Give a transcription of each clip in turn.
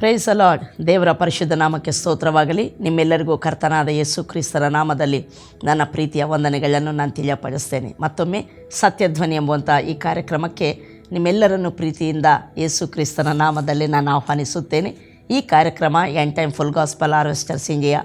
Praise the lord. ದೇವರ ಪರಿಶುದ್ಧ ನಾಮಕ್ಕೆ ಸ್ತೋತ್ರವಾಗಲಿ. ನಿಮ್ಮೆಲ್ಲರಿಗೂ ಕರ್ತನಾದ ಯೇಸು ಕ್ರಿಸ್ತರ ನಾಮದಲ್ಲಿ ನನ್ನ ಪ್ರೀತಿಯ ವಂದನೆಗಳನ್ನು ನಾನು ತಿಳಿಯಪಡಿಸ್ತೇನೆ. ಮತ್ತೊಮ್ಮೆ ಸತ್ಯಧ್ವನಿ ಎಂಬುವಂಥ ಈ ಕಾರ್ಯಕ್ರಮಕ್ಕೆ ನಿಮ್ಮೆಲ್ಲರನ್ನು ಪ್ರೀತಿಯಿಂದ ಯೇಸು ಕ್ರಿಸ್ತನ ನಾಮದಲ್ಲಿ ನಾನು ಆಹ್ವಾನಿಸುತ್ತೇನೆ. ಈ ಕಾರ್ಯಕ್ರಮ end time full gospel harvesters India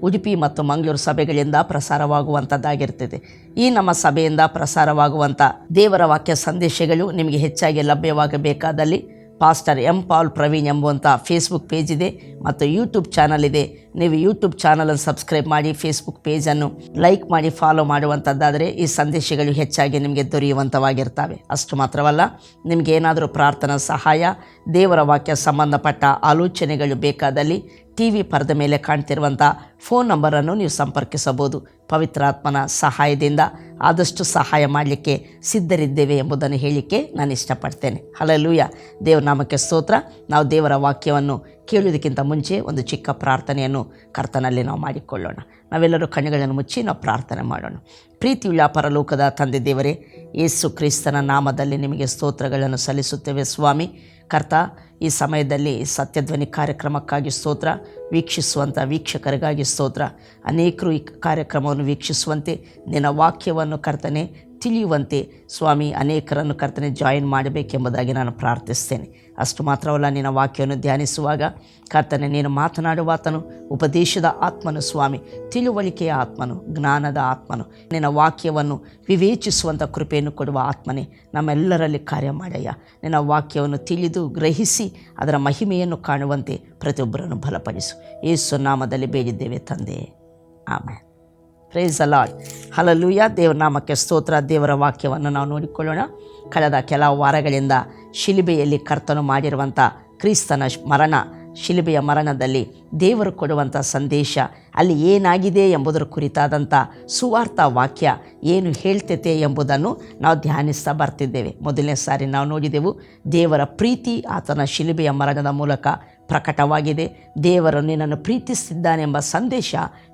Udupi ಮತ್ತು ಮಂಗಳೂರು ಸಭೆಗಳಿಂದ ಪ್ರಸಾರವಾಗುವಂಥದ್ದಾಗಿರ್ತದೆ. ಈ ನಮ್ಮ ಸಭೆಯಿಂದ ಪ್ರಸಾರವಾಗುವಂಥ ದೇವರ ವಾಕ್ಯ ಸಂದೇಶಗಳು ನಿಮಗೆ ಹೆಚ್ಚಾಗಿ ಲಭ್ಯವಾಗಬೇಕಾದಲ್ಲಿ ಪಾಸ್ಟರ್ ಎಂ ಪಾಲ್ ಪ್ರವೀಣ್ ಎಂಬುವಂಥ ಫೇಸ್ಬುಕ್ ಪೇಜ್ ಇದೆ ಮತ್ತು ಯೂಟ್ಯೂಬ್ ಚಾನಲ್ ಇದೆ. ನೀವು ಯೂಟ್ಯೂಬ್ ಚಾನಲನ್ನು ಸಬ್ಸ್ಕ್ರೈಬ್ ಮಾಡಿ, ಫೇಸ್ಬುಕ್ ಪೇಜನ್ನು ಲೈಕ್ ಮಾಡಿ, ಫಾಲೋ ಮಾಡುವಂಥದ್ದಾದರೆ ಈ ಸಂದೇಶಗಳು ಹೆಚ್ಚಾಗಿ ನಿಮಗೆ ದೊರೆಯುವಂಥವಾಗಿರ್ತವೆ. ಅಷ್ಟು ಮಾತ್ರವಲ್ಲ, ನಿಮಗೇನಾದರೂ ಪ್ರಾರ್ಥನಾ ಸಹಾಯ, ದೇವರ ವಾಕ್ಯ ಸಂಬಂಧಪಟ್ಟ ಆಲೋಚನೆಗಳು ಬೇಕಾದಲ್ಲಿ ಟಿ ವಿ ಪರದ ಮೇಲೆ ಕಾಣ್ತಿರುವಂಥ ಫೋನ್ ನಂಬರನ್ನು ನೀವು ಸಂಪರ್ಕಿಸಬಹುದು. ಪವಿತ್ರಾತ್ಮನ ಸಹಾಯದಿಂದ ಆದಷ್ಟು ಸಹಾಯ ಮಾಡಲಿಕ್ಕೆ ಸಿದ್ಧರಿದ್ದೇವೆ ಎಂಬುದನ್ನು ಹೇಳಲಿಕ್ಕೆ ನಾನು ಇಷ್ಟಪಡ್ತೇನೆ. ಹಲ್ಲೆಲೂಯಾ. ದೇವರ ನಾಮಕ್ಕೆ ಸ್ತೋತ್ರ. ನಾವು ದೇವರ ವಾಕ್ಯವನ್ನು ಕೇಳುವುದಕ್ಕಿಂತ ಮುಂಚೆ ಒಂದು ಚಿಕ್ಕ ಪ್ರಾರ್ಥನೆಯನ್ನು ಕರ್ತನಲ್ಲಿ ನಾವು ಮಾಡಿಕೊಳ್ಳೋಣ. ನಾವೆಲ್ಲರೂ ಕಣ್ಣುಗಳನ್ನು ಮುಚ್ಚಿ ನಾವು ಪ್ರಾರ್ಥನೆ ಮಾಡೋಣ. ಪ್ರೀತಿಯುಳ್ಳ ಪರಲೋಕದ ತಂದೆ ದೇವರೇ, ಯೇಸು ಕ್ರಿಸ್ತನ ನಾಮದಲ್ಲಿ ನಿಮಗೆ ಸ್ತೋತ್ರಗಳನ್ನು ಸಲ್ಲಿಸುತ್ತೇವೆ ಸ್ವಾಮಿ. ಕರ್ತ, ಈ ಸಮಯದಲ್ಲಿ ಸತ್ಯಧ್ವನಿ ಕಾರ್ಯಕ್ರಮಕ್ಕಾಗಿ ಸ್ತೋತ್ರ, ವೀಕ್ಷಿಸುವಂಥ ವೀಕ್ಷಕರಿಗಾಗಿ ಸ್ತೋತ್ರ. ಅನೇಕರು ಈ ಕಾರ್ಯಕ್ರಮವನ್ನು ವೀಕ್ಷಿಸುವಂತೆ, ನಿನ್ನ ವಾಕ್ಯವನ್ನು ಕರ್ತನೆ ತಿಳಿಯುವಂತೆ ಸ್ವಾಮಿ ಅನೇಕರನ್ನು ಕರ್ತನೆ ಜಾಯಿನ್ ಮಾಡಬೇಕೆಂಬುದಾಗಿ ನಾನು ಪ್ರಾರ್ಥಿಸ್ತೇನೆ. ಅಷ್ಟು ಮಾತ್ರವಲ್ಲ, ನಿನ್ನ ವಾಕ್ಯವನ್ನು ಧ್ಯಾನಿಸುವಾಗ ಕರ್ತನೆ ನೀನು ಮಾತನಾಡುವಾತನು, ಉಪದೇಶದ ಆತ್ಮನು ಸ್ವಾಮಿ, ತಿಳುವಳಿಕೆಯ ಆತ್ಮನು, ಜ್ಞಾನದ ಆತ್ಮನು, ನಿನ್ನ ವಾಕ್ಯವನ್ನು ವಿವೇಚಿಸುವಂಥ ಕೃಪೆಯನ್ನು ಕೊಡುವ ಆತ್ಮನೇ ನಮ್ಮೆಲ್ಲರಲ್ಲಿ ಕಾರ್ಯ ಮಾಡಯ್ಯ. ನಿನ್ನ ವಾಕ್ಯವನ್ನು ತಿಳಿದು ಗ್ರಹಿಸಿ ಅದರ ಮಹಿಮೆಯನ್ನು ಕಾಣುವಂತೆ ಪ್ರತಿಯೊಬ್ಬರನ್ನು ಬಲಪಡಿಸು. ಯೇಸು ನಾಮದಲ್ಲಿ ಬೇಡಿದ್ದೇವೆ ತಂದೆ, amen. Praise the lord. Hallelujah. ದೇವರ ನಾಮಕ್ಕೆ ಸ್ತೋತ್ರ. ದೇವರ ವಾಕ್ಯವನ್ನು ನಾವು ನೋಡಿಕೊಳ್ಳೋಣ. ಕಳೆದ ಕೆಲವು ವಾರಗಳಿಂದ ಶಿಲುಬೆಯಲ್ಲಿ ಕರ್ತನು ಮಾಡಿರುವಂಥ ಕ್ರಿಸ್ತನ ಮರಣ, ಶಿಲುಬೆಯ ಮರಣದಲ್ಲಿ ದೇವರು ಕೊಡುವಂಥ ಸಂದೇಶ, ಅಲ್ಲಿ ಏನಾಗಿದೆ ಎಂಬುದರ ಕುರಿತಾದಂಥ ಸುವಾರ್ಥ ವಾಕ್ಯ ಏನು ಹೇಳ್ತೈತೆ ಎಂಬುದನ್ನು ನಾವು ಧ್ಯಾನಿಸ್ತಾ ಬರ್ತಿದ್ದೇವೆ. ಮೊದಲನೇ ಸಾರಿ ನಾವು ನೋಡಿದೆವು ದೇವರ ಪ್ರೀತಿ ಆತನ ಶಿಲುಬೆಯ ಮರಣದ ಮೂಲಕ ಪ್ರಕಟವಾಗಿದೆ. ದೇವರು ನಿನ್ನನ್ನು ಪ್ರೀತಿಸಿದ್ದಾನೆಂಬ ಸಂದೇಶ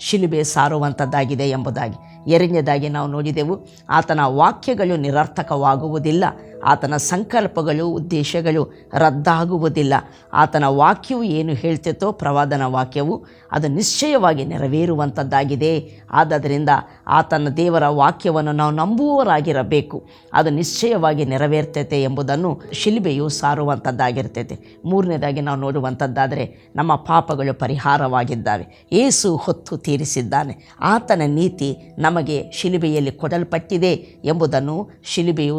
ಶಿಲುಬೆ ಸಾರುವಂಥದ್ದಾಗಿದೆ ಎಂಬುದಾಗಿ. ಎರಡನೇದಾಗಿ ನಾವು ನೋಡಿದೆವು ಆತನ ವಾಕ್ಯಗಳು ನಿರರ್ಥಕವಾಗುವುದಿಲ್ಲ, ಆತನ ಸಂಕಲ್ಪಗಳು ಉದ್ದೇಶಗಳು ರದ್ದಾಗುವುದಿಲ್ಲ. ಆತನ ವಾಕ್ಯವು ಏನು ಹೇಳ್ತೈತೋ, ಪ್ರವಾದನ ವಾಕ್ಯವು ಅದು ನಿಶ್ಚಯವಾಗಿ ನೆರವೇರುವಂಥದ್ದಾಗಿದೆ. ಆದ್ದರಿಂದ ಆತನ ದೇವರ ವಾಕ್ಯವನ್ನು ನಾವು ನಂಬುವವರಾಗಿರಬೇಕು. ಅದು ನಿಶ್ಚಯವಾಗಿ ನೆರವೇರ್ತೈತೆ ಎಂಬುದನ್ನು ಶಿಲುಬೆಯು ಸಾರುವಂಥದ್ದಾಗಿರ್ತೈತೆ. ಮೂರನೇದಾಗಿ ನಾವು ನೋಡುವಂಥದ್ದಾದರೆ ನಮ್ಮ ಪಾಪಗಳು ಪರಿಹಾರವಾಗಿದ್ದಾವೆ. ಯೇಸು ಹೊತ್ತು ತೀರಿಸಿದ್ದಾನೆ. ಆತನ ನೀತಿ ನಮಗೆ ಶಿಲುಬೆಯಲ್ಲಿ ಕೊಡಲ್ಪಟ್ಟಿದೆ ಎಂಬುದನ್ನು ಶಿಲುಬೆಯು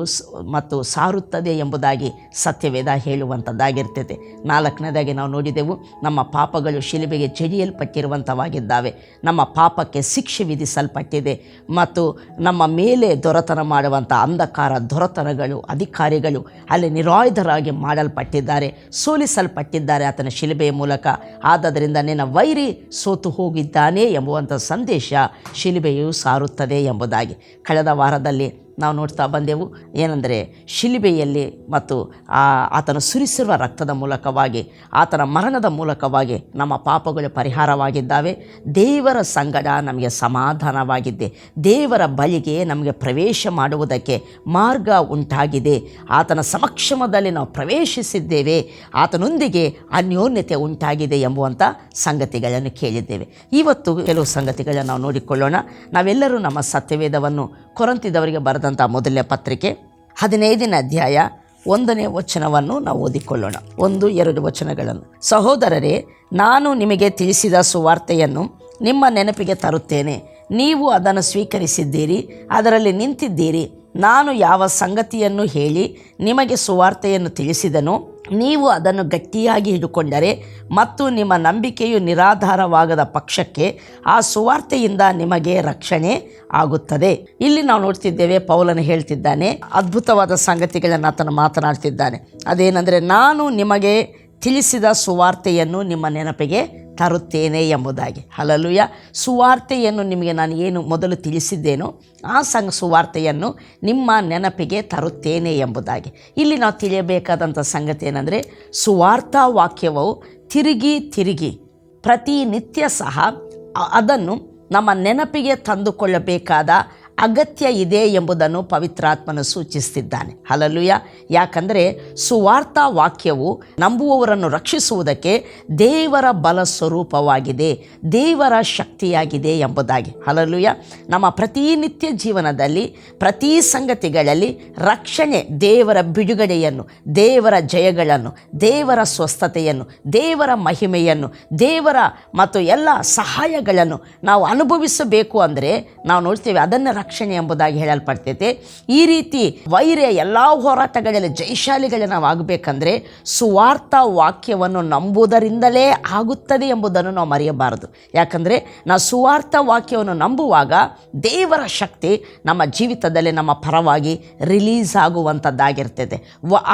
ಮತ್ತು ಸಾರುತ್ತದೆ ಎಂಬುದಾಗಿ ಸತ್ಯವೇದ ಹೇಳುವಂಥದ್ದಾಗಿರ್ತೈತೆ. ನಾಲ್ಕನೇದಾಗಿ ನಾವು ನೋಡಿದೆವು ನಮ್ಮ ಪಾಪಗಳು ಶಿಲುಬೆಗೆ ಜಡಿಯಲ್ಪಟ್ಟಿರುವಂಥವಾಗಿದ್ದಾವೆ. ನಮ್ಮ ಪಾಪಕ್ಕೆ ಶಿಕ್ಷೆ ವಿಧಿಸಲ್ಪಟ್ಟಿದೆ ಮತ್ತು ನಮ್ಮ ಮೇಲೆ ದೊರೆತನ ಮಾಡುವಂಥ ಅಂಧಕಾರ ದೊರೆತನಗಳು, ಅಧಿಕಾರಿಗಳು ಅಲ್ಲಿ ನಿರಾಯುಧರಾಗಿ ಮಾಡಲ್ಪಟ್ಟಿದ್ದಾರೆ, ಸೋಲಿಸಲ್ಪಟ್ಟಿದ್ದಾರೆ ಆತನ ಶಿಲುಬೆಯ ಮೂಲಕ. ಆದ್ದರಿಂದ ನಿನ್ನ ವೈರಿ ಸೋತು ಹೋಗಿದ್ದಾನೆ ಎಂಬುವಂಥ ಸಂದೇಶ ಶಿಲುಬೆಯು ಸಾರುತ್ತದೆ ಎಂಬುದಾಗಿ. ಕಳೆದ ವಾರದಲ್ಲಿ ನಾವು ನೋಡ್ತಾ ಬಂದೆವು ಏನೆಂದರೆ ಶಿಲುಬೆಯಲ್ಲಿ ಮತ್ತು ಆತನ ಸುರಿಸಿರುವ ರಕ್ತದ ಮೂಲಕವಾಗಿ, ಆತನ ಮರಣದ ಮೂಲಕವಾಗಿ ನಮ್ಮ ಪಾಪಗಳು ಪರಿಹಾರವಾಗಿದ್ದಾವೆ. ದೇವರ ಸಂಗಡ ನಮಗೆ ಸಮಾಧಾನವಾಗಿದ್ದೆ. ದೇವರ ಬಳಿಗೆ ನಮಗೆ ಪ್ರವೇಶ ಮಾಡುವುದಕ್ಕೆ ಮಾರ್ಗ ಉಂಟಾಗಿದೆ. ಆತನ ಸಮಕ್ಷಮದಲ್ಲಿ ನಾವು ಪ್ರವೇಶಿಸಿದ್ದೇವೆ. ಆತನೊಂದಿಗೆ ಅನ್ಯೋನ್ಯತೆ ಉಂಟಾಗಿದೆ ಎಂಬುವಂಥ ಸಂಗತಿಗಳನ್ನು ಕೇಳಿದ್ದೇವೆ. ಇವತ್ತು ಕೆಲವು ಸಂಗತಿಗಳನ್ನು ನಾವು ನೋಡಿಕೊಳ್ಳೋಣ. ನಾವೆಲ್ಲರೂ ನಮ್ಮ ಸತ್ಯವೇದವನ್ನು ಕೊರಂತಿದವರಿಗೆ ಬರೆದಂಥ ಮೊದಲನೇ ಪತ್ರಿಕೆ 15ನೇ ಅಧ್ಯಾಯ 1ನೇ ವಚನವನ್ನು ನಾವು ಓದಿಕೊಳ್ಳೋಣ. 1-2 ವಚನಗಳನ್ನು. ಸಹೋದರರೇ, ನಾನು ನಿಮಗೆ ತಿಳಿಸಿದ ಸುವಾರ್ತೆಯನ್ನು ನಿಮ್ಮ ನೆನಪಿಗೆ ತರುತ್ತೇನೆ. ನೀವು ಅದನ್ನು ಸ್ವೀಕರಿಸಿದ್ದೀರಿ, ಅದರಲ್ಲಿ ನಿಂತಿದ್ದೀರಿ. ನಾನು ಯಾವ ಸಂಗತಿಯನ್ನು ಹೇಳಿ ನಿಮಗೆ ಸುವಾರ್ತೆಯನ್ನು ತಿಳಿಸಿದನೋ ನೀವು ಅದನ್ನು ಗಟ್ಟಿಯಾಗಿ ಹಿಡಿಕೊಂಡರೆ ಮತ್ತು ನಿಮ್ಮ ನಂಬಿಕೆಯು ನಿರಾಧಾರವಾಗದ ಪಕ್ಷಕ್ಕೆ ಆ ಸುವಾರ್ತೆಯಿಂದ ನಿಮಗೆ ರಕ್ಷಣೆ ಆಗುತ್ತದೆ. ಇಲ್ಲಿ ನಾವು ನೋಡ್ತಿದ್ದೇವೆ, ಪೌಲನು ಹೇಳ್ತಿದ್ದಾನೆ, ಅದ್ಭುತವಾದ ಸಂಗತಿಗಳನ್ನು ಆತನು ಮಾತನಾಡ್ತಿದ್ದಾನೆ. ಅದೇನೆಂದರೆ, ನಾನು ನಿಮಗೆ ತಿಳಿಸಿದ ಸುವಾರ್ತೆಯನ್ನು ನಿಮ್ಮ ನೆನಪಿಗೆ ತರುತ್ತೇನೆ ಎಂಬುದಾಗಿ. ಹಲ್ಲೆಲೂಯಾ. ಸುವಾರ್ತೆಯನ್ನು ನಿಮಗೆ ನಾನು ಏನು ಮೊದಲು ತಿಳಿಸಿದ್ದೇನೋ ಆ ಸುವಾರ್ತೆಯನ್ನು ನಿಮ್ಮ ನೆನಪಿಗೆ ತರುತ್ತೇನೆ ಎಂಬುದಾಗಿ. ಇಲ್ಲಿ ನಾವು ತಿಳಿಯಬೇಕಾದಂಥ ಸಂಗತಿ ಏನಂದರೆ, ಸುವಾರ್ಥ ವಾಕ್ಯವು ತಿರುಗಿ ಪ್ರತಿನಿತ್ಯ ಸಹ ಅದನ್ನು ನಮ್ಮ ನೆನಪಿಗೆ ತಂದುಕೊಳ್ಳಬೇಕಾದ ಅಗತ್ಯ ಇದೆ ಎಂಬುದನ್ನು ಪವಿತ್ರಾತ್ಮನು ಸೂಚಿಸುತ್ತಿದ್ದಾನೆ. ಹಲ್ಲೆಲೂಯಾ. ಯಾಕಂದರೆ ಸುವಾರ್ಥ ವಾಕ್ಯವು ನಂಬುವವರನ್ನು ರಕ್ಷಿಸುವುದಕ್ಕೆ ದೇವರ ಬಲ ಸ್ವರೂಪವಾಗಿದೆ, ದೇವರ ಶಕ್ತಿಯಾಗಿದೆ ಎಂಬುದಾಗಿ. ಹಲ್ಲೆಲೂಯಾ. ನಮ್ಮ ಪ್ರತಿನಿತ್ಯ ಜೀವನದಲ್ಲಿ ಪ್ರತಿ ಸಂಗತಿಗಳಲ್ಲಿ ರಕ್ಷಣೆ, ದೇವರ ಬಿಡುಗಡೆಯನ್ನು, ದೇವರ ಜಯಗಳನ್ನು, ದೇವರ ಸ್ವಸ್ಥತೆಯನ್ನು, ದೇವರ ಮಹಿಮೆಯನ್ನು, ದೇವರ ಮತ್ತು ಎಲ್ಲ ಸಹಾಯಗಳನ್ನು ನಾವು ಅನುಭವಿಸಬೇಕು ಅಂದರೆ ನಾವು ನೋಡ್ತೇವೆ ಅದನ್ನು ರಕ್ಷಣೆ ಎಂಬುದಾಗಿ ಹೇಳಲ್ಪಡ್ತೈತೆ. ಈ ರೀತಿ ವೈರ್ಯ ಎಲ್ಲ ಹೋರಾಟಗಳಲ್ಲಿ ಜಯಶಾಲಿಗಳು ನಾವು ಆಗಬೇಕಂದ್ರೆ ಸುವಾರ್ಥ ವಾಕ್ಯವನ್ನು ನಂಬುವುದರಿಂದಲೇ ಆಗುತ್ತದೆ ಎಂಬುದನ್ನು ನಾವು ಮರೆಯಬಾರದು. ಯಾಕಂದರೆ ನಾವು ಸುವಾರ್ಥ ವಾಕ್ಯವನ್ನು ನಂಬುವಾಗ ದೇವರ ಶಕ್ತಿ ನಮ್ಮ ಜೀವಿತದಲ್ಲಿ ನಮ್ಮ ಪರವಾಗಿ ರಿಲೀಸ್ ಆಗುವಂಥದ್ದಾಗಿರ್ತದೆ.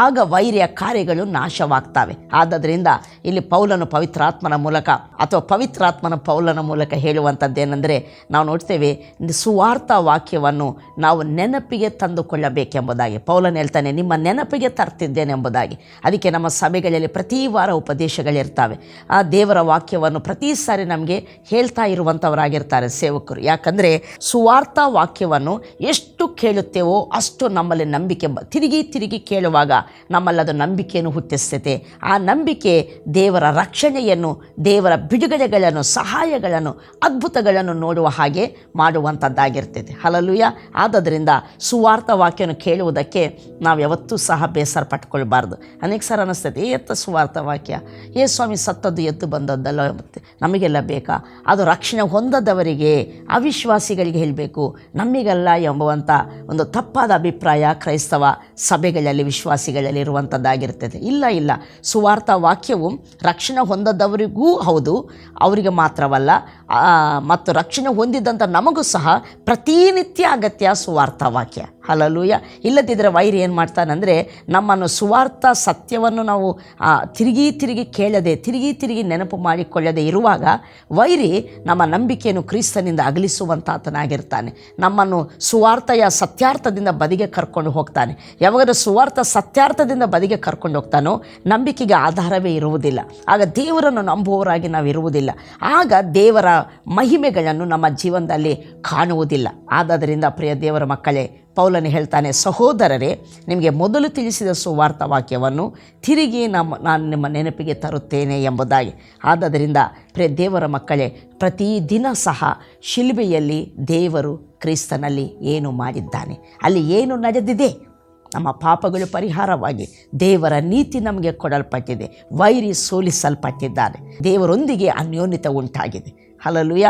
ಆಗ ವೈರ್ಯ ಕಾರ್ಯಗಳು ನಾಶವಾಗ್ತವೆ. ಆದ್ದರಿಂದ ಇಲ್ಲಿ ಪೌಲನು ಪವಿತ್ರಾತ್ಮನ ಮೂಲಕ ಅಥವಾ ಪವಿತ್ರಾತ್ಮನ ಪೌಲನ ಮೂಲಕ ಹೇಳುವಂಥದ್ದೇನೆಂದರೆ ನಾವು ನೋಡ್ತೇವೆ ಸುವಾರ್ಥ ವಾಕ್ಯವನ್ನು ನಾವು ನೆನಪಿಗೆ ತಂದುಕೊಳ್ಳಬೇಕೆಂಬುದಾಗಿ. ಪೌಲನು ಹೇಳ್ತಾನೆ, ನಿಮ್ಮ ನೆನಪಿಗೆ ತರ್ತಿದ್ದೇನೆ ಎಂಬುದಾಗಿ. ಅದಕ್ಕೆ ನಮ್ಮ ಸಭೆಗಳಲ್ಲಿ ಪ್ರತಿ ವಾರ ಉಪದೇಶಗಳಿರ್ತವೆ. ಆ ದೇವರ ವಾಕ್ಯವನ್ನು ಪ್ರತಿ ಸಾರಿ ನಮಗೆ ಹೇಳ್ತಾ ಇರುವಂಥವರಾಗಿರ್ತಾರೆ ಸೇವಕರು. ಯಾಕಂದರೆ ಸುವಾರ್ಥ ವಾಕ್ಯವನ್ನು ಎಷ್ಟು ಕೇಳುತ್ತೇವೋ ಅಷ್ಟು ನಮ್ಮಲ್ಲಿ ನಂಬಿಕೆ ತಿರುಗಿ ಕೇಳುವಾಗ ನಮ್ಮಲ್ಲಿ ಅದು ನಂಬಿಕೆಯನ್ನು ಹುಟ್ಟಿಸ್ತೈತೆ. ಆ ನಂಬಿಕೆ ದೇವರ ರಕ್ಷಣೆಯನ್ನು, ದೇವರ ಬಿಡುಗಡೆಗಳನ್ನು, ಸಹಾಯಗಳನ್ನು, ಅದ್ಭುತಗಳನ್ನು ನೋಡುವ ಹಾಗೆ ಮಾಡುವಂಥದ್ದಾಗಿರ್ತೈತೆ. ಹಲ್ಲೆಲೂಯಾ. ಆದ್ದರಿಂದ ಸುವಾರ್ಥ ವಾಕ್ಯವನ್ನು ಕೇಳುವುದಕ್ಕೆ ನಾವು ಯಾವತ್ತೂ ಸಹ ಬೇಸರ ಪಟ್ಕೊಳ್ಬಾರ್ದು. ಅನೇಕ ಸಲ ಅನ್ನಿಸ್ತೈತೆ, ಎತ್ತ ಸುವಾರ್ಥ ವಾಕ್ಯ, ಸ್ವಾಮಿ ಸತ್ತದ್ದು ಎದ್ದು ಬಂದದ್ದಲ್ಲ, ಮತ್ತು ನಮಗೆಲ್ಲ ಬೇಕಾ? ಅದು ರಕ್ಷಣೆ ಹೊಂದದವರಿಗೆ, ಅವಿಶ್ವಾಸಿಗಳಿಗೆ ಹೇಳಬೇಕು, ನಮಗೆಲ್ಲ ಎಂಬುವಂಥ ಒಂದು ತಪ್ಪಾದ ಅಭಿಪ್ರಾಯ ಕ್ರೈಸ್ತವ ಸಭೆಗಳಲ್ಲಿ, ವಿಶ್ವಾಸಿಗಳಲ್ಲಿ ಇರುವಂಥದ್ದಾಗಿರ್ತದೆ. ಇಲ್ಲ, ಸುವಾರ್ಥ ವಾಕ್ಯವು ರಕ್ಷಣೆ ಹೊಂದದವರಿಗೂ ಹೌದು, ಅವರಿಗೆ ಮಾತ್ರವಲ್ಲ, ಮತ್ತು ರಕ್ಷಣೆ ಹೊಂದಿದಂಥ ನಮಗೂ ಸಹ ಪ್ರತಿನಿತ್ಯ ಅಗತ್ಯ ಸುವಾರ್ಥ ವಾಕ್ಯ. ಹಲ್ಲೆಲೂಯಾ. ಇಲ್ಲದಿದ್ದರೆ ವೈರಿ ಏನು ಮಾಡ್ತಾನಂದರೆ ನಮ್ಮನ್ನು ಸುವಾರ್ಥ ಸತ್ಯವನ್ನು ನಾವು ತಿರುಗಿ ಕೇಳದೆ, ತಿರುಗಿ ನೆನಪು ಮಾಡಿಕೊಳ್ಳದೆ ಇರುವಾಗ ವೈರಿ ನಮ್ಮ ನಂಬಿಕೆಯನ್ನು ಕ್ರಿಸ್ತನಿಂದ ಅಗಲಿಸುವಂತಾತನಾಗಿರ್ತಾನೆ. ನಮ್ಮನ್ನು ಸುವಾರ್ತೆಯ ಸತ್ಯಾರ್ಥದಿಂದ ಬದಿಗೆ ಕರ್ಕೊಂಡು ಹೋಗ್ತಾನೆ. ಯಾವಾಗ ಸುವಾರ್ಥ ಸತ್ಯಾರ್ಥದಿಂದ ಬದಿಗೆ ಕರ್ಕೊಂಡು ಹೋಗ್ತಾನೋ ನಂಬಿಕೆಗೆ ಆಧಾರವೇ ಇರುವುದಿಲ್ಲ. ಆಗ ದೇವರನ್ನು ನಂಬುವವರಾಗಿ ನಾವು ಇರುವುದಿಲ್ಲ. ಆಗ ದೇವರ ಮಹಿಮೆಗಳನ್ನು ನಮ್ಮ ಜೀವನದಲ್ಲಿ ಕಾಣುವುದಿಲ್ಲ. ಆದ್ದರಿಂದ ಪ್ರಿಯ ದೇವರ ಮಕ್ಕಳೇ, ಪೌಲನು ಹೇಳ್ತಾನೆ, ಸಹೋದರರೇ, ನಿಮಗೆ ಮೊದಲು ತಿಳಿಸಿದ ಸುವಾರ್ಥ ವಾಕ್ಯವನ್ನು ತಿರುಗಿ ನಾನು ನಿಮ್ಮ ನೆನಪಿಗೆ ತರುತ್ತೇನೆ ಎಂಬುದಾಗಿ. ಆದ್ದರಿಂದ ಪ್ರಿಯ ದೇವರ ಮಕ್ಕಳೇ, ಪ್ರತಿದಿನ ಸಹ ಶಿಲುಬೆಯಲ್ಲಿ ದೇವರು ಕ್ರಿಸ್ತನಲ್ಲಿ ಏನು ಮಾಡಿದ್ದಾನೆ, ಅಲ್ಲಿ ಏನು ನಡೆದಿದೆ, ನಮ್ಮ ಪಾಪಗಳು ಪರಿಹಾರವಾಗಿ ದೇವರ ನೀತಿ ನಮಗೆ ಕೊಡಲ್ಪಟ್ಟಿದೆ, ವೈರಿ ಸೋಲಿಸಲ್ಪಟ್ಟಿದ್ದಾನೆ, ದೇವರೊಂದಿಗೆ ಅನ್ಯೋನ್ಯತೆ ಉಂಟಾಗಿದೆ. ಹಲ್ಲೆಲೂಯಾ.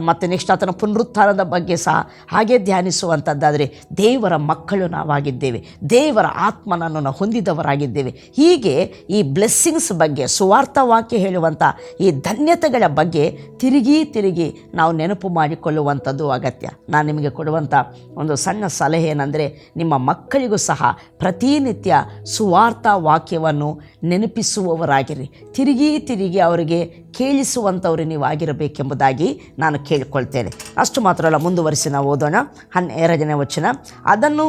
ಮತ್ತೆ ನೆಕ್ಸ್ಟ್ ಆತನ ಪುನರುತ್ಥಾನದ ಬಗ್ಗೆ ಸಹ ಹಾಗೆ ಧ್ಯಾನಿಸುವಂಥದ್ದಾದರೆ ದೇವರ ಮಕ್ಕಳು ನಾವಾಗಿದ್ದೇವೆ, ದೇವರ ಆತ್ಮನನ್ನು ನಾವು ಹೊಂದಿದವರಾಗಿದ್ದೇವೆ. ಹೀಗೆ ಈ ಬ್ಲೆಸ್ಸಿಂಗ್ಸ್ ಬಗ್ಗೆ, ಸುವಾರ್ಥ ವಾಕ್ಯ ಹೇಳುವಂಥ ಈ ಧನ್ಯತೆಗಳ ಬಗ್ಗೆ ತಿರುಗಿ ನಾವು ನೆನಪು ಮಾಡಿಕೊಳ್ಳುವಂಥದ್ದು ಅಗತ್ಯ. ನಾನು ನಿಮಗೆ ಕೊಡುವಂಥ ಒಂದು ಸಣ್ಣ ಸಲಹೆ ಏನಂದರೆ, ನಿಮ್ಮ ಮಕ್ಕಳಿಗೂ ಸಹ ಪ್ರತಿನಿತ್ಯ ಸುವಾರ್ಥ ವಾಕ್ಯವನ್ನು ನೆನಪಿಸುವವರಾಗಿರಿ. ತಿರುಗಿ ಅವರಿಗೆ ಕೇಳಿಸುವಂಥವ್ರು ನೀವು ಆಗಿರಬೇಕೆಂಬುದಾಗಿ ನಾನು ಕೇಳಿಕೊಳ್ತೇನೆ. ಅಷ್ಟು ಮಾತ್ರ ಅಲ್ಲ, ಮುಂದುವರಿಸಿ ನಾವು ಓದೋಣ. 12ನೇ ವಚನ, ಅದನ್ನು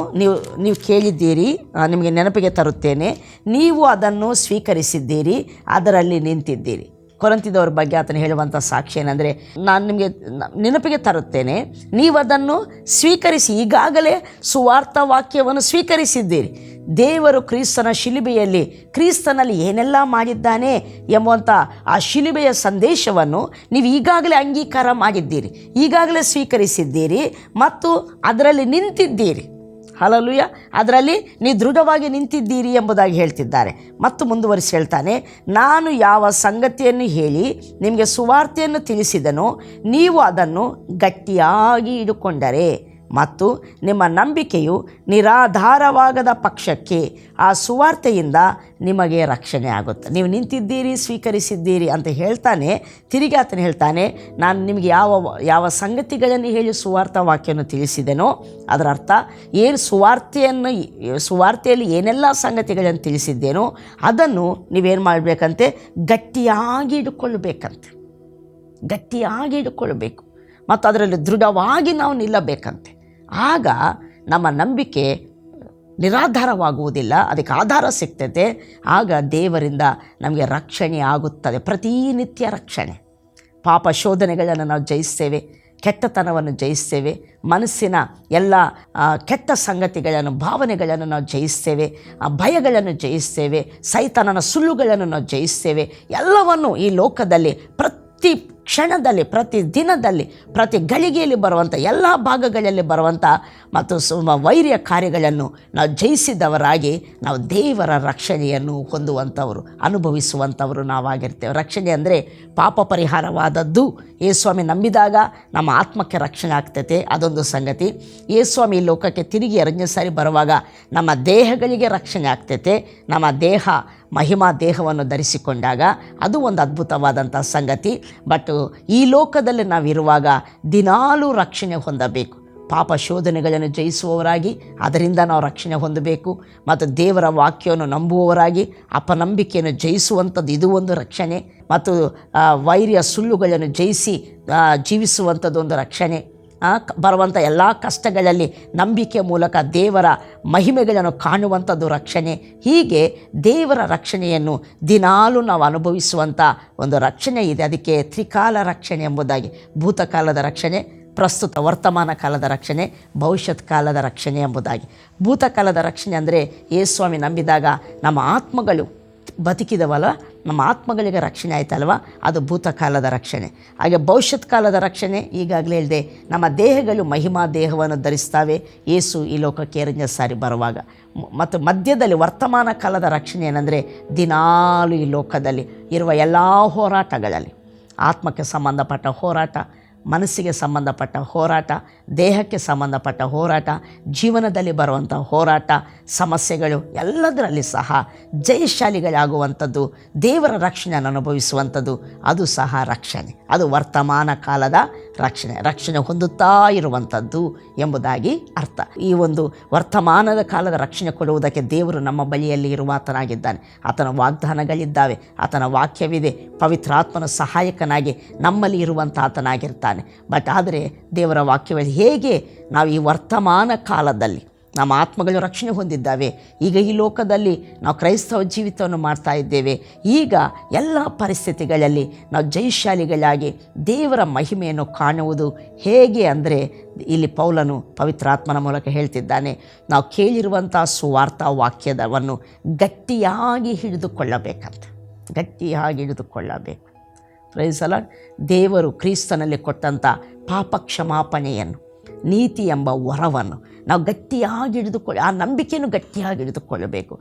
ನೀವು ಕೇಳಿದ್ದೀರಿ, ನಿಮಗೆ ನೆನಪಿಗೆ ತರುತ್ತೇನೆ, ನೀವು ಅದನ್ನು ಸ್ವೀಕರಿಸಿದ್ದೀರಿ, ಅದರಲ್ಲಿ ನಿಂತಿದ್ದೀರಿ. ಕೊರಂತಿದವ್ರ ಬಗ್ಗೆ ಆತನು ಹೇಳುವಂಥ ಸಾಕ್ಷಿ ಏನಂದರೆ, ನಾನು ನಿಮಗೆ ನೆನಪಿಗೆ ತರುತ್ತೇನೆ, ನೀವು ಅದನ್ನು ಸ್ವೀಕರಿಸಿ, ಈಗಾಗಲೇ ಸುವಾರ್ಥ ವಾಕ್ಯವನ್ನು ಸ್ವೀಕರಿಸಿದ್ದೀರಿ. ದೇವರು ಕ್ರಿಸ್ತನ ಶಿಲುಬೆಯಲ್ಲಿ ಕ್ರಿಸ್ತನಲ್ಲಿ ಏನೆಲ್ಲ ಮಾಡಿದ್ದಾನೆ ಎಂಬುವಂಥ ಆ ಶಿಲುಬೆಯ ಸಂದೇಶವನ್ನು ನೀವು ಈಗಾಗಲೇ ಅಂಗೀಕಾರ ಮಾಡಿದ್ದೀರಿ, ಈಗಾಗಲೇ ಸ್ವೀಕರಿಸಿದ್ದೀರಿ ಮತ್ತು ಅದರಲ್ಲಿ ನಿಂತಿದ್ದೀರಿ. ಹಲ್ಲೆಲೂಯಾ. ಅದರಲ್ಲಿ ನೀವು ದೃಢವಾಗಿ ನಿಂತಿದ್ದೀರಿ ಎಂಬುದಾಗಿ ಹೇಳ್ತಿದ್ದಾರೆ. ಮತ್ತು ಮುಂದುವರಿಸಿ ಹೇಳ್ತಾನೆ, ನಾನು ಯಾವ ಸಂಗತಿಯನ್ನು ಹೇಳಿ ನಿಮಗೆ ಸುವಾರ್ತೆಯನ್ನು ತಿಳಿಸಿದನೋ ನೀವು ಅದನ್ನು ಗಟ್ಟಿಯಾಗಿ ಹಿಡುಕೊಂಡರೆ ಮತ್ತು ನಿಮ್ಮ ನಂಬಿಕೆಯು ನಿರಾಧಾರವಾಗದ ಪಕ್ಷಕ್ಕೆ ಆ ಸುವಾರ್ತೆಯಿಂದ ನಿಮಗೆ ರಕ್ಷಣೆ ಆಗುತ್ತೆ. ನೀವು ನಿಂತಿದ್ದೀರಿ, ಸ್ವೀಕರಿಸಿದ್ದೀರಿ ಅಂತ ಹೇಳ್ತಾನೆ. ತಿರುಗಿ ಆತನು ಹೇಳ್ತಾನೆ, ನಾನು ನಿಮಗೆ ಯಾವ ಸಂಗತಿಗಳನ್ನು ಹೇಳಿ ಸುವಾರ್ಥ ವಾಕ್ಯವನ್ನು ತಿಳಿಸಿದೆನೋ ಅದರ ಅರ್ಥ ಏನು, ಸುವಾರ್ತೆಯಲ್ಲಿ ಏನೆಲ್ಲ ಸಂಗತಿಗಳನ್ನು ತಿಳಿಸಿದ್ದೇನೋ ಅದನ್ನು ನೀವೇನು ಮಾಡಬೇಕಂತೆ, ಗಟ್ಟಿಯಾಗಿ ಹಿಡ್ಕೊಳ್ಬೇಕು ಮತ್ತು ಅದರಲ್ಲಿ ದೃಢವಾಗಿ ನಾವು ನಿಲ್ಲಬೇಕಂತೆ. ಆಗ ನಮ್ಮ ನಂಬಿಕೆ ನಿರಾಧಾರವಾಗುವುದಿಲ್ಲ, ಅದಕ್ಕೆ ಆಧಾರ ಸಿಗ್ತದೆ. ಆಗ ದೇವರಿಂದ ನಮಗೆ ರಕ್ಷಣೆ ಆಗುತ್ತದೆ, ಪ್ರತಿನಿತ್ಯ ರಕ್ಷಣೆ. ಪಾಪ ಶೋಧನೆಗಳನ್ನು ನಾವು ಜಯಿಸ್ತೇವೆ. ಕೆಟ್ಟತನವನ್ನು ಜಯಿಸ್ತೇವೆ. ಮನಸ್ಸಿನ ಎಲ್ಲ ಕೆಟ್ಟ ಸಂಗತಿಗಳನ್ನು, ಭಾವನೆಗಳನ್ನು ನಾವು ಜಯಿಸ್ತೇವೆ. ಭಯಗಳನ್ನು ಜಯಿಸ್ತೇವೆ. ಸೈತಾನನ ಸುಳ್ಳುಗಳನ್ನು ನಾವು ಜಯಿಸ್ತೇವೆ. ಎಲ್ಲವನ್ನು ಈ ಲೋಕದಲ್ಲಿ ಪ್ರತಿ ಕ್ಷಣದಲ್ಲಿ, ಪ್ರತಿ ದಿನದಲ್ಲಿ, ಪ್ರತಿ ಗಳಿಗೆಯಲ್ಲಿ ಬರುವಂಥ ಎಲ್ಲ ಭಾಗಗಳಲ್ಲಿ ಬರುವಂಥ ಮತ್ತು ವೈರ್ಯ ಕಾರ್ಯಗಳನ್ನು ನಾವು ಜಯಿಸಿದವರಾಗಿ ನಾವು ದೇವರ ರಕ್ಷಣೆಯನ್ನು ಹೊಂದುವಂಥವರು, ಅನುಭವಿಸುವಂಥವರು ನಾವಾಗಿರ್ತೇವೆ. ರಕ್ಷಣೆ ಅಂದರೆ ಪಾಪ ಪರಿಹಾರವಾದದ್ದು. ಯೇಸುಸ್ವಾಮಿ ನಂಬಿದಾಗ ನಮ್ಮ ಆತ್ಮಕ್ಕೆ ರಕ್ಷಣೆ ಆಗ್ತೈತೆ, ಅದೊಂದು ಸಂಗತಿ. ಯೇಸುಸ್ವಾಮಿ ಈ ಲೋಕಕ್ಕೆ ತಿರುಗಿ 2ನೇ ಸಾರಿ ಬರುವಾಗ ನಮ್ಮ ದೇಹಗಳಿಗೆ ರಕ್ಷಣೆ ಆಗ್ತೈತೆ. ನಮ್ಮ ದೇಹ ಮಹಿಮಾ ದೇಹವನ್ನು ಧರಿಸಿಕೊಂಡಾಗ ಅದು ಒಂದು ಅದ್ಭುತವಾದಂಥ ಸಂಗತಿ. ಬಟ್ ಈ ಲೋಕದಲ್ಲಿ ನಾವಿರುವಾಗ ದಿನಾಲೂ ರಕ್ಷಣೆ ಹೊಂದಬೇಕು. ಪಾಪ ಶೋಧನೆಗಳನ್ನು ಜಯಿಸುವವರಾಗಿ ಅದರಿಂದ ನಾವು ರಕ್ಷಣೆ ಹೊಂದಬೇಕು. ಮತ್ತು ದೇವರ ವಾಕ್ಯವನ್ನು ನಂಬುವವರಾಗಿ ಅಪನಂಬಿಕೆಯನ್ನು ಜಯಿಸುವಂಥದ್ದು ಇದು ಒಂದು ರಕ್ಷಣೆ. ಮತ್ತು ವೈರ್ಯ ಸುಳ್ಳುಗಳನ್ನು ಜಯಿಸಿ ಜೀವಿಸುವಂಥದ್ದು ಒಂದು ರಕ್ಷಣೆ. ಬರುವಂಥ ಎಲ್ಲ ಕಷ್ಟಗಳಲ್ಲಿ ನಂಬಿಕೆ ಮೂಲಕ ದೇವರ ಮಹಿಮೆಗಳನ್ನು ಕಾಣುವಂಥದ್ದು ರಕ್ಷಣೆ. ಹೀಗೆ ದೇವರ ರಕ್ಷಣೆಯನ್ನು ದಿನಾಲೂ ನಾವು ಅನುಭವಿಸುವಂಥ ಒಂದು ರಕ್ಷಣೆ ಇದೆ. ಅದಕ್ಕೆ ತ್ರಿಕಾಲ ರಕ್ಷಣೆ ಎಂಬುದಾಗಿ, ಭೂತಕಾಲದ ರಕ್ಷಣೆ, ಪ್ರಸ್ತುತ ವರ್ತಮಾನ ಕಾಲದ ರಕ್ಷಣೆ, ಭವಿಷ್ಯತ್ ಕಾಲದ ರಕ್ಷಣೆ ಎಂಬುದಾಗಿ. ಭೂತಕಾಲದ ರಕ್ಷಣೆ ಅಂದರೆ ಯೇಸುಸ್ವಾಮಿ ನಂಬಿದಾಗ ನಮ್ಮ ಆತ್ಮಗಳು ಬದುಕಿದವಲ್ಲ, ನಮ್ಮ ಆತ್ಮಗಳಿಗೆ ರಕ್ಷಣೆ ಆಯ್ತಲ್ವ, ಅದು ಭೂತಕಾಲದ ರಕ್ಷಣೆ. ಹಾಗೆ ಭವಿಷ್ಯತ್ ಕಾಲದ ರಕ್ಷಣೆ ಈಗಾಗಲೇ ಹೇಳಿದೆ, ನಮ್ಮ ದೇಹಗಳು ಮಹಿಮಾ ದೇಹವನ್ನು ಧರಿಸ್ತವೆ ಯೇಸು ಈ ಲೋಕಕ್ಕೆ 2ನೇ ಸಾರಿ ಬರುವಾಗ. ಮತ್ತು ಮಧ್ಯದಲ್ಲಿ ವರ್ತಮಾನ ಕಾಲದ ರಕ್ಷಣೆ ಏನಂದರೆ ದಿನಾಲು ಈ ಲೋಕದಲ್ಲಿ ಇರುವ ಎಲ್ಲ ಹೋರಾಟಗಳಲ್ಲಿ, ಆತ್ಮಕ್ಕೆ ಸಂಬಂಧಪಟ್ಟ ಹೋರಾಟ, ಮನಸ್ಸಿಗೆ ಸಂಬಂಧಪಟ್ಟ ಹೋರಾಟ, ದೇಹಕ್ಕೆ ಸಂಬಂಧಪಟ್ಟ ಹೋರಾಟ, ಜೀವನದಲ್ಲಿ ಬರುವಂಥ ಹೋರಾಟ, ಸಮಸ್ಯೆಗಳು ಎಲ್ಲದರಲ್ಲಿ ಸಹ ಜಯಶಾಲಿಗಳಾಗುವಂಥದ್ದು, ದೇವರ ರಕ್ಷಣೆಯನ್ನು ಅನುಭವಿಸುವಂಥದ್ದು ಅದು ಸಹ ರಕ್ಷಣೆ. ಅದು ವರ್ತಮಾನ ಕಾಲದ ರಕ್ಷಣೆ, ರಕ್ಷಣೆ ಹೊಂದುತ್ತಾ ಇರುವಂಥದ್ದು ಎಂಬುದಾಗಿ ಅರ್ಥ. ಈ ಒಂದು ವರ್ತಮಾನದ ಕಾಲದ ರಕ್ಷಣೆ ಕೊಡುವುದಕ್ಕೆ ದೇವರು ನಮ್ಮ ಬಳಿಯಲ್ಲಿ ಇರುವ ಆತನಾಗಿದ್ದಾನೆ. ಆತನ ವಾಗ್ದಾನಗಳಿದ್ದಾವೆ, ಆತನ ವಾಕ್ಯವಿದೆ, ಪವಿತ್ರಾತ್ಮನ ಸಹಾಯಕನಾಗಿ ನಮ್ಮಲ್ಲಿ ಇರುವಂಥ ಆತನಾಗಿರ್ತಾನೆ. ಬಟ್ ಆದರೆ ದೇವರ ವಾಕ್ಯವಿದೆ, ಹೇಗೆ ನಾವು ಈ ವರ್ತಮಾನ ಕಾಲದಲ್ಲಿ ನಮ್ಮ ಆತ್ಮಗಳು ರಕ್ಷಣೆ ಹೊಂದಿದ್ದಾವೆ, ಈಗ ಈ ಲೋಕದಲ್ಲಿ ನಾವು ಕ್ರೈಸ್ತವ ಜೀವಿತವನ್ನು ಮಾಡ್ತಾ ಇದ್ದೇವೆ, ಈಗ ಎಲ್ಲ ಪರಿಸ್ಥಿತಿಗಳಲ್ಲಿ ನಾವು ಜಯಶಾಲಿಗಳಾಗಿ ದೇವರ ಮಹಿಮೆಯನ್ನು ಕಾಣುವುದು ಹೇಗೆ ಅಂದರೆ ಇಲ್ಲಿ ಪೌಲನು ಪವಿತ್ರಾತ್ಮನ ಮೂಲಕ ಹೇಳ್ತಿದ್ದಾನೆ, ನಾವು ಕೇಳಿರುವಂಥ ಸುವಾರ್ತಾ ವಾಕ್ಯದವನ್ನು ಗಟ್ಟಿಯಾಗಿ ಹಿಡಿದುಕೊಳ್ಳಬೇಕಂತ, ಗಟ್ಟಿಯಾಗಿ ಹಿಡಿದುಕೊಳ್ಳಬೇಕು. Price the lord. ದೇವರು ಕ್ರಿಸ್ತನಲ್ಲಿ ಕೊಟ್ಟಂಥ ಪಾಪ ಕ್ಷಮಾಪಣೆಯನ್ನು, ನೀತಿ ಎಂಬ ವರವನ್ನು ನಾವು ಗಟ್ಟಿಯಾಗಿ ಆ ನಂಬಿಕೆಯನ್ನು ಗಟ್ಟಿಯಾಗಿ ಹಿಡಿದುಕೊಳ್ಳಬೇಕು.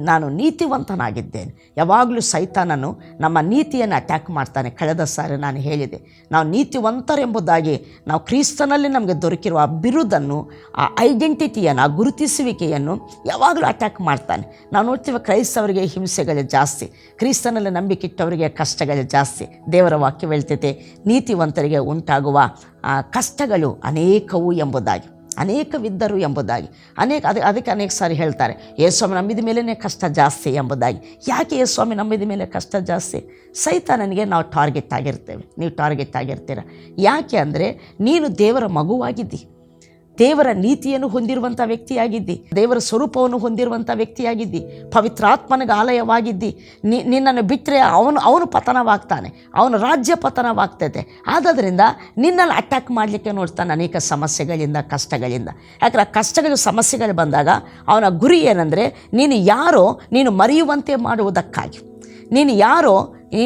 ನಾನು ನೀತಿವಂತನಾಗಿದ್ದೇನೆ. ಯಾವಾಗಲೂ ಸೈತಾನನು ನಮ್ಮ ನೀತಿಯನ್ನು ಅಟ್ಯಾಕ್ ಮಾಡ್ತಾನೆ. ಕಳೆದ ಸಾರಿ ನಾನು ಹೇಳಿದೆ, ನಾವು ನೀತಿವಂತರೆಂಬುದಾಗಿ ನಾವು ಕ್ರಿಸ್ತನಲ್ಲಿ ನಮಗೆ ದೊರಕಿರುವ ಆ ಬಿರುದನ್ನು, ಆ ಐಡೆಂಟಿಟಿಯನ್ನು, ಆ ಗುರುತಿಸುವಿಕೆಯನ್ನು ಯಾವಾಗಲೂ ಅಟ್ಯಾಕ್ ಮಾಡ್ತಾನೆ. ನಾವು ನೋಡ್ತೀವಿ ಕ್ರೈಸ್ತವರಿಗೆ ಹಿಂಸೆಗಳೇ ಜಾಸ್ತಿ, ಕ್ರಿಸ್ತನಲ್ಲಿ ನಂಬಿಕಿಟ್ಟವರಿಗೆ ಕಷ್ಟಗಳೇ ಜಾಸ್ತಿ. ದೇವರ ವಾಕ್ಯ ಹೇಳ್ತೈತೆ, ನೀತಿವಂತರಿಗೆ ಉಂಟಾಗುವ ಕಷ್ಟಗಳು ಅನೇಕವು ಎಂಬುದಾಗಿ, ಅನೇಕವಿದ್ದರು ಎಂಬುದಾಗಿ. ಅದಕ್ಕೆ ಅನೇಕ ಸಾರಿ ಹೇಳ್ತಾರೆ, ಯೇಸುಸ್ವಾಮಿ ನಂಬಿದ ಮೇಲೇ ಕಷ್ಟ ಜಾಸ್ತಿ ಎಂಬುದಾಗಿ. ಯಾಕೆ ಯೇಸುಸ್ವಾಮಿ ನಂಬಿದ ಮೇಲೆ ಕಷ್ಟ ಜಾಸ್ತಿ? ಸೈತಾನನಿಗೆ ನಾವು ಟಾರ್ಗೆಟ್ ಆಗಿರ್ತೇವೆ, ನೀವು ಟಾರ್ಗೆಟ್ ಆಗಿರ್ತೀರ. ಯಾಕೆ ಅಂದರೆ ನೀನು ದೇವರ ಮಗುವಾಗಿದ್ದಿ, ದೇವರ ನೀತಿಯನ್ನು ಹೊಂದಿರುವಂಥ ವ್ಯಕ್ತಿಯಾಗಿದ್ದಿ, ದೇವರ ಸ್ವರೂಪವನ್ನು ಹೊಂದಿರುವಂಥ ವ್ಯಕ್ತಿಯಾಗಿದ್ದಿ, ಪವಿತ್ರಾತ್ಮನಿಗೆ ಆಲಯವಾಗಿದ್ದಿ. ನಿನ್ನನ್ನು ಬಿಟ್ಟರೆ ಅವನು ಪತನವಾಗ್ತಾನೆ, ಅವನ ರಾಜ್ಯ ಪತನವಾಗ್ತೈತೆ. ಆದ್ದರಿಂದ ನಿನ್ನನ್ನು ಅಟ್ಯಾಕ್ ಮಾಡಲಿಕ್ಕೆ ನೋಡ್ತಾನೆ ಅನೇಕ ಸಮಸ್ಯೆಗಳಿಂದ, ಕಷ್ಟಗಳಿಂದ. ಯಾಕಂದರೆ ಆ ಕಷ್ಟಗಳು, ಸಮಸ್ಯೆಗಳು ಬಂದಾಗ ಅವನ ಗುರಿ ಏನಂದರೆ ನೀನು ಯಾರೋ ನೀನು ಮರೆಯುವಂತೆ ಮಾಡುವುದಕ್ಕಾಗಿ, ನೀನು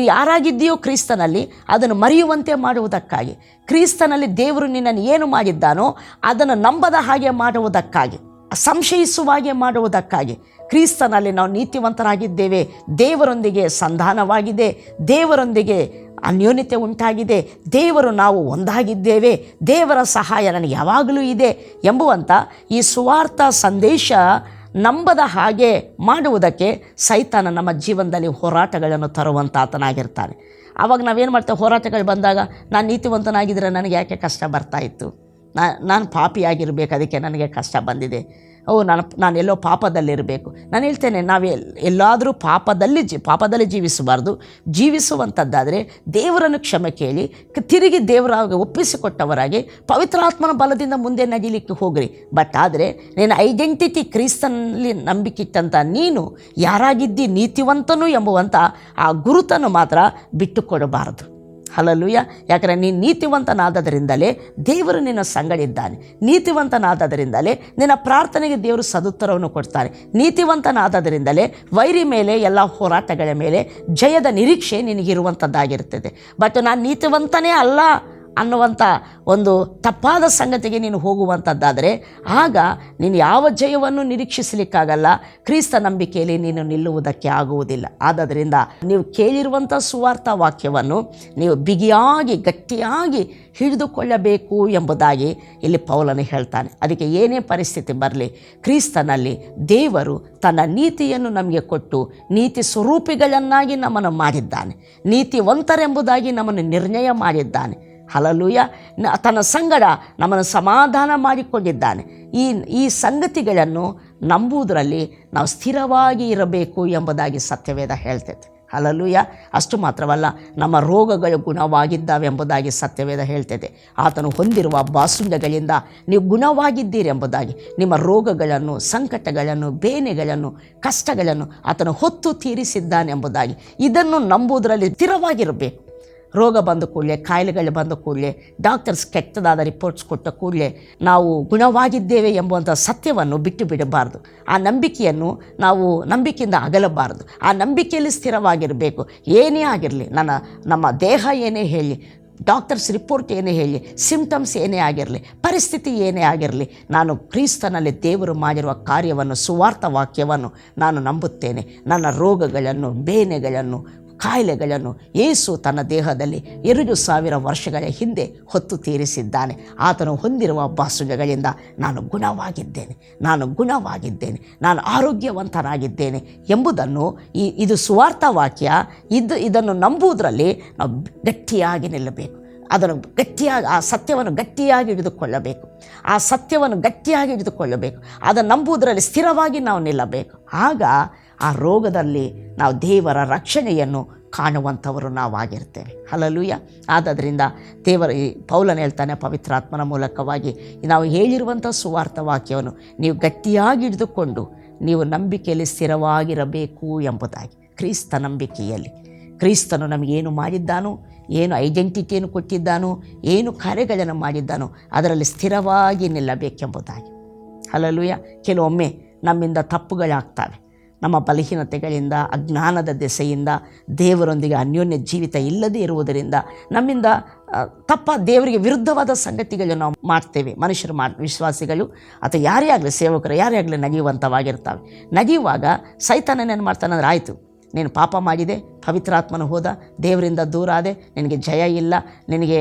ಯಾರಾಗಿದ್ದೀಯೋ ಕ್ರಿಸ್ತನಲ್ಲಿ ಅದನ್ನು ಮರೆಯುವಂತೆ ಮಾಡುವುದಕ್ಕಾಗಿ, ಕ್ರಿಸ್ತನಲ್ಲಿ ದೇವರು ನಿನ್ನನ್ನು ಏನು ಮಾಡಿದ್ದಾನೋ ಅದನ್ನು ನಂಬದ ಹಾಗೆ ಮಾಡುವುದಕ್ಕಾಗಿ, ಸಂಶಯಿಸುವ ಹಾಗೆ ಮಾಡುವುದಕ್ಕಾಗಿ. ಕ್ರಿಸ್ತನಲ್ಲಿ ನಾವು ನೀತಿವಂತರಾಗಿದ್ದೇವೆ, ದೇವರೊಂದಿಗೆ ಸಂಧಾನವಾಗಿದೆ, ದೇವರೊಂದಿಗೆ ಅನ್ಯೋನ್ಯತೆ ಉಂಟಾಗಿದೆ, ದೇವರು ನಾವು ಒಂದಾಗಿದ್ದೇವೆ, ದೇವರ ಸಹಾಯ ನನಗೆ ಯಾವಾಗಲೂ ಇದೆ ಎಂಬುವಂಥ ಈ ಸುವಾರ್ಥ ಸಂದೇಶ ನಂಬದ ಹಾಗೆ ಮಾಡುವುದಕ್ಕೆ ಸೈತಾನ ನಮ್ಮ ಜೀವನದಲ್ಲಿ ಹೋರಾಟಗಳನ್ನು ತರುವಂಥ ಆತನಾಗಿರ್ತಾನೆ. ಆವಾಗ ನಾವೇನು ಮಾಡ್ತೇವೆ? ಹೋರಾಟಗಳು ಬಂದಾಗ ನಾನು ನೀತಿವಂತನಾಗಿದ್ದರೆ ನನಗೆ ಯಾಕೆ ಕಷ್ಟ ಬರ್ತಾಯಿತ್ತು? ನಾನು ಪಾಪಿಯಾಗಿರಬೇಕು, ಅದಕ್ಕೆ ನನಗೆ ಕಷ್ಟ ಬಂದಿದೆ. ನಾನು ಎಲ್ಲೋ ಪಾಪದಲ್ಲಿರಬೇಕು. ನಾನು ಹೇಳ್ತೇನೆ, ಎಲ್ಲಾದರೂ ಪಾಪದಲ್ಲಿ ಜೀವಿಸಬಾರ್ದು. ಜೀವಿಸುವಂಥದ್ದಾದರೆ ದೇವರನ್ನು ಕ್ಷಮೆ ಕೇಳಿ ತಿರುಗಿ ದೇವರ ಒಪ್ಪಿಸಿಕೊಟ್ಟವರಾಗಿ ಪವಿತ್ರಾತ್ಮನ ಬಲದಿಂದ ಮುಂದೆ ನಡೀಲಿಕ್ಕೆ ಹೋಗ್ರಿ. ಬಟ್ ಆದರೆ ನಿನ್ನ ಐಡೆಂಟಿಟಿ ಕ್ರಿಸ್ತನಲ್ಲಿ ನಂಬಿಕಿಟ್ಟಂಥ ನೀನು ಯಾರಾಗಿದ್ದಿ, ನೀತಿವಂತನು ಎಂಬುವಂಥ ಆ ಗುರುತನ್ನು ಮಾತ್ರ ಬಿಟ್ಟು ಕೊಡಬಾರದು. ಹಲ್ಲೆಲೂಯ. ಯಾಕಂದರೆ ನೀನು ನೀತಿವಂತನಾದದರಿಂದಲೇ ದೇವರು ನಿನ್ನ ಸಂಗಡಿದ್ದಾನೆ. ನೀತಿವಂತನಾದದರಿಂದಲೇ ನಿನ್ನ ಪ್ರಾರ್ಥನೆಗೆ ದೇವರು ಸದುತ್ತರವನ್ನು ಕೊಡ್ತಾನೆ. ನೀತಿವಂತನಾದದರಿಂದಲೇ ವೈರಿ ಮೇಲೆ ಎಲ್ಲ ಹೋರಾಟಗಳ ಮೇಲೆ ಜಯದ ನಿರೀಕ್ಷೆ ನಿನಗಿರುವಂಥದ್ದಾಗಿರ್ತದೆ. ಬಟ್ ನಾನು ನೀತಿವಂತನೇ ಅಲ್ಲ ಅನ್ನುವಂಥ ಒಂದು ತಪ್ಪಾದ ಸಂಗತಿಗೆ ನೀನು ಹೋಗುವಂಥದ್ದಾದರೆ ಆಗ ನೀನು ಯಾವ ಜಯವನ್ನು ನಿರೀಕ್ಷಿಸಲಿಕ್ಕಾಗಲ್ಲ. ಕ್ರಿಸ್ತ ನಂಬಿಕೆಯಲ್ಲಿ ನೀನು ನಿಲ್ಲುವುದಕ್ಕೆ ಆಗುವುದಿಲ್ಲ. ಆದ್ದರಿಂದ ನೀವು ಕೇಳಿರುವಂಥ ಸುವಾರ್ಥ ವಾಕ್ಯವನ್ನು ನೀವು ಬಿಗಿಯಾಗಿ ಗಟ್ಟಿಯಾಗಿ ಹಿಡಿದುಕೊಳ್ಳಬೇಕು ಎಂಬುದಾಗಿ ಇಲ್ಲಿ ಪೌಲನು ಹೇಳ್ತಾನೆ. ಅದಕ್ಕೆ ಏನೇ ಪರಿಸ್ಥಿತಿ ಬರಲಿ, ಕ್ರಿಸ್ತನಲ್ಲಿ ದೇವರು ತನ್ನ ನೀತಿಯನ್ನು ನಮಗೆ ಕೊಟ್ಟು ನೀತಿ ಸ್ವರೂಪಿಗಳನ್ನಾಗಿ ನಮ್ಮನ್ನು ಮಾಡಿದ್ದಾನೆ. ನೀತಿವಂತರೆಂಬುದಾಗಿ ನಮ್ಮನ್ನು ನಿರ್ಣಯ ಮಾಡಿದ್ದಾನೆ. ಹಲ್ಲೆಲೂಯ. ತನ್ನ ಸಂಗಡ ನಮ್ಮನ್ನು ಸಮಾಧಾನ ಮಾಡಿಕೊಂಡಿದ್ದಾನೆ. ಈ ಸಂಗತಿಗಳನ್ನು ನಂಬುವುದರಲ್ಲಿ ನಾವು ಸ್ಥಿರವಾಗಿ ಇರಬೇಕು ಎಂಬುದಾಗಿ ಸತ್ಯವೇದ ಹೇಳ್ತೈತೆ. ಹಲ್ಲೆಲೂಯ. ಅಷ್ಟು ಮಾತ್ರವಲ್ಲ, ನಮ್ಮ ರೋಗಗಳು ಗುಣವಾಗಿದ್ದಾವೆ ಎಂಬುದಾಗಿ ಸತ್ಯವೇದ ಹೇಳ್ತೈತೆ. ಆತನು ಹೊಂದಿರುವ ಬಾಸುಂಡಗಳಿಂದ ನೀವು ಗುಣವಾಗಿದ್ದೀರಿ ಎಂಬುದಾಗಿ. ನಿಮ್ಮ ರೋಗಗಳನ್ನು, ಸಂಕಟಗಳನ್ನು, ಬೇನೆಗಳನ್ನು, ಕಷ್ಟಗಳನ್ನು ಆತನು ಹೊತ್ತು ತೀರಿಸಿದ್ದಾನೆ ಎಂಬುದಾಗಿ ಇದನ್ನು ನಂಬುವುದರಲ್ಲಿ ಸ್ಥಿರವಾಗಿರಬೇಕು. ರೋಗ ಬಂದ ಕೂಡಲೇ, ಕಾಯಿಲೆಗಳು ಬಂದ ಕೂಡಲೇ, ಡಾಕ್ಟರ್ಸ್ ಕೆಟ್ಟದಾದ ರಿಪೋರ್ಟ್ಸ್ ಕೊಟ್ಟ ಕೂಡಲೇ ನಾವು ಗುಣವಾಗಿದ್ದೇವೆ ಎಂಬುವಂಥ ಸತ್ಯವನ್ನು ಬಿಟ್ಟು ಬಿಡಬಾರ್ದು. ಆ ನಂಬಿಕೆಯನ್ನು ನಾವು ನಂಬಿಕೆಯಿಂದ ಅಗಲಬಾರದು. ಆ ನಂಬಿಕೆಯಲ್ಲಿ ಸ್ಥಿರವಾಗಿರಬೇಕು. ಏನೇ ಆಗಿರಲಿ, ನಮ್ಮ ದೇಹ ಏನೇ ಹೇಳಿ, ಡಾಕ್ಟರ್ಸ್ ರಿಪೋರ್ಟ್ ಏನೇ ಹೇಳಿ, ಸಿಂಪ್ಟಮ್ಸ್ ಏನೇ ಆಗಿರಲಿ, ಪರಿಸ್ಥಿತಿ ಏನೇ ಆಗಿರಲಿ, ನಾನು ಕ್ರಿಸ್ತನಲ್ಲಿ ದೇವರು ಮಾಡಿರುವ ಕಾರ್ಯವನ್ನು, ಸುವಾರ್ಥ ವಾಕ್ಯವನ್ನು ನಾನು ನಂಬುತ್ತೇನೆ. ನನ್ನ ರೋಗಗಳನ್ನು, ಬೇನೆಗಳನ್ನು, ಕಾಯಿಲೆಗಳನ್ನು ಯೇಸು ತನ್ನ ದೇಹದಲ್ಲಿ 2000 ವರ್ಷಗಳ ಹಿಂದೆ ಹೊತ್ತು ತೀರಿಸಿದ್ದಾನೆ. ಆತನು ಹೊಂದಿರುವ ಬಾಸುಜಗಳಿಂದ ನಾನು ಗುಣವಾಗಿದ್ದೇನೆ, ನಾನು ಆರೋಗ್ಯವಂತನಾಗಿದ್ದೇನೆ ಎಂಬುದನ್ನು ಇದು ಸುವಾರ್ಥ ವಾಕ್ಯ. ಇದನ್ನು ನಂಬುವುದರಲ್ಲಿ ನಾವು ಗಟ್ಟಿಯಾಗಿ ನಿಲ್ಲಬೇಕು. ಅದನ್ನು ಗಟ್ಟಿಯಾಗಿ, ಆ ಸತ್ಯವನ್ನು ಗಟ್ಟಿಯಾಗಿ ಹಿಡಿದುಕೊಳ್ಳಬೇಕು. ಅದನ್ನು ನಂಬುವುದರಲ್ಲಿ ಸ್ಥಿರವಾಗಿ ನಾವು ನಿಲ್ಲಬೇಕು. ಆಗ ಆ ರೋಗದಲ್ಲಿ ನಾವು ದೇವರ ರಕ್ಷಣೆಯನ್ನು ಕಾಣುವಂಥವರು ನಾವಾಗಿರ್ತೇವೆ. ಹಲ್ಲೆಲೂಯ. ಆದ್ದರಿಂದ ಪೌಲನು ಹೇಳ್ತಾನೆ ಪವಿತ್ರಾತ್ಮನ ಮೂಲಕವಾಗಿ, ನಾವು ಹೇಳಿರುವಂಥ ಸುವಾರ್ಥ ವಾಕ್ಯವನ್ನು ನೀವು ಗಟ್ಟಿಯಾಗಿ ಹಿಡಿದುಕೊಂಡು ನೀವು ನಂಬಿಕೆಯಲ್ಲಿ ಸ್ಥಿರವಾಗಿರಬೇಕು ಎಂಬುದಾಗಿ. ಕ್ರಿಸ್ತ ನಂಬಿಕೆಯಲ್ಲಿ ಕ್ರಿಸ್ತನು ನಮಗೇನು ಮಾಡಿದ್ದಾನೋ, ಏನು ಐಡೆಂಟಿಟಿಯನ್ನು ಕೊಟ್ಟಿದ್ದಾನೋ, ಏನು ಕಾರ್ಯಗಳನ್ನು ಮಾಡಿದ್ದಾನೋ ಅದರಲ್ಲಿ ಸ್ಥಿರವಾಗಿ ನಿಲ್ಲಬೇಕೆಂಬುದಾಗಿ. ಹಲ್ಲೆಲೂಯ. ಕೆಲವೊಮ್ಮೆ ನಮ್ಮಿಂದ ತಪ್ಪುಗಳಾಗ್ತವೆ. ನಮ್ಮ ಬಲಹೀನತೆಗಳಿಂದ, ಅಜ್ಞಾನದ ದೆಸೆಯಿಂದ, ದೇವರೊಂದಿಗೆ ಅನ್ಯೋನ್ಯ ಜೀವಿತ ಇಲ್ಲದೇ ಇರುವುದರಿಂದ ನಮ್ಮಿಂದ ದೇವರಿಗೆ ವಿರುದ್ಧವಾದ ಸಂಗತಿಗಳನ್ನು ನಾವು ಮಾಡ್ತೇವೆ. ಮನುಷ್ಯರು ವಿಶ್ವಾಸಿಗಳು ಅಥವಾ ಯಾರೇ ಆಗಲಿ, ಸೇವಕರು ಯಾರೇ ಆಗಲಿ ನಗಿಯುವಂಥವಾಗಿರ್ತವೆ. ನಗಿಯುವಾಗ ಸೈತಾನನೇನು ಮಾಡ್ತಾನೆ ಅಂದರೆ, ಆಯಿತು ನೀನು ಪಾಪ ಮಾಡಿದೆ, ಪವಿತ್ರಾತ್ಮನು ಹೋದ, ದೇವರಿಂದ ದೂರ ಆದೆ, ನಿನಗೆ ಜಯ ಇಲ್ಲ, ನಿನಗೆ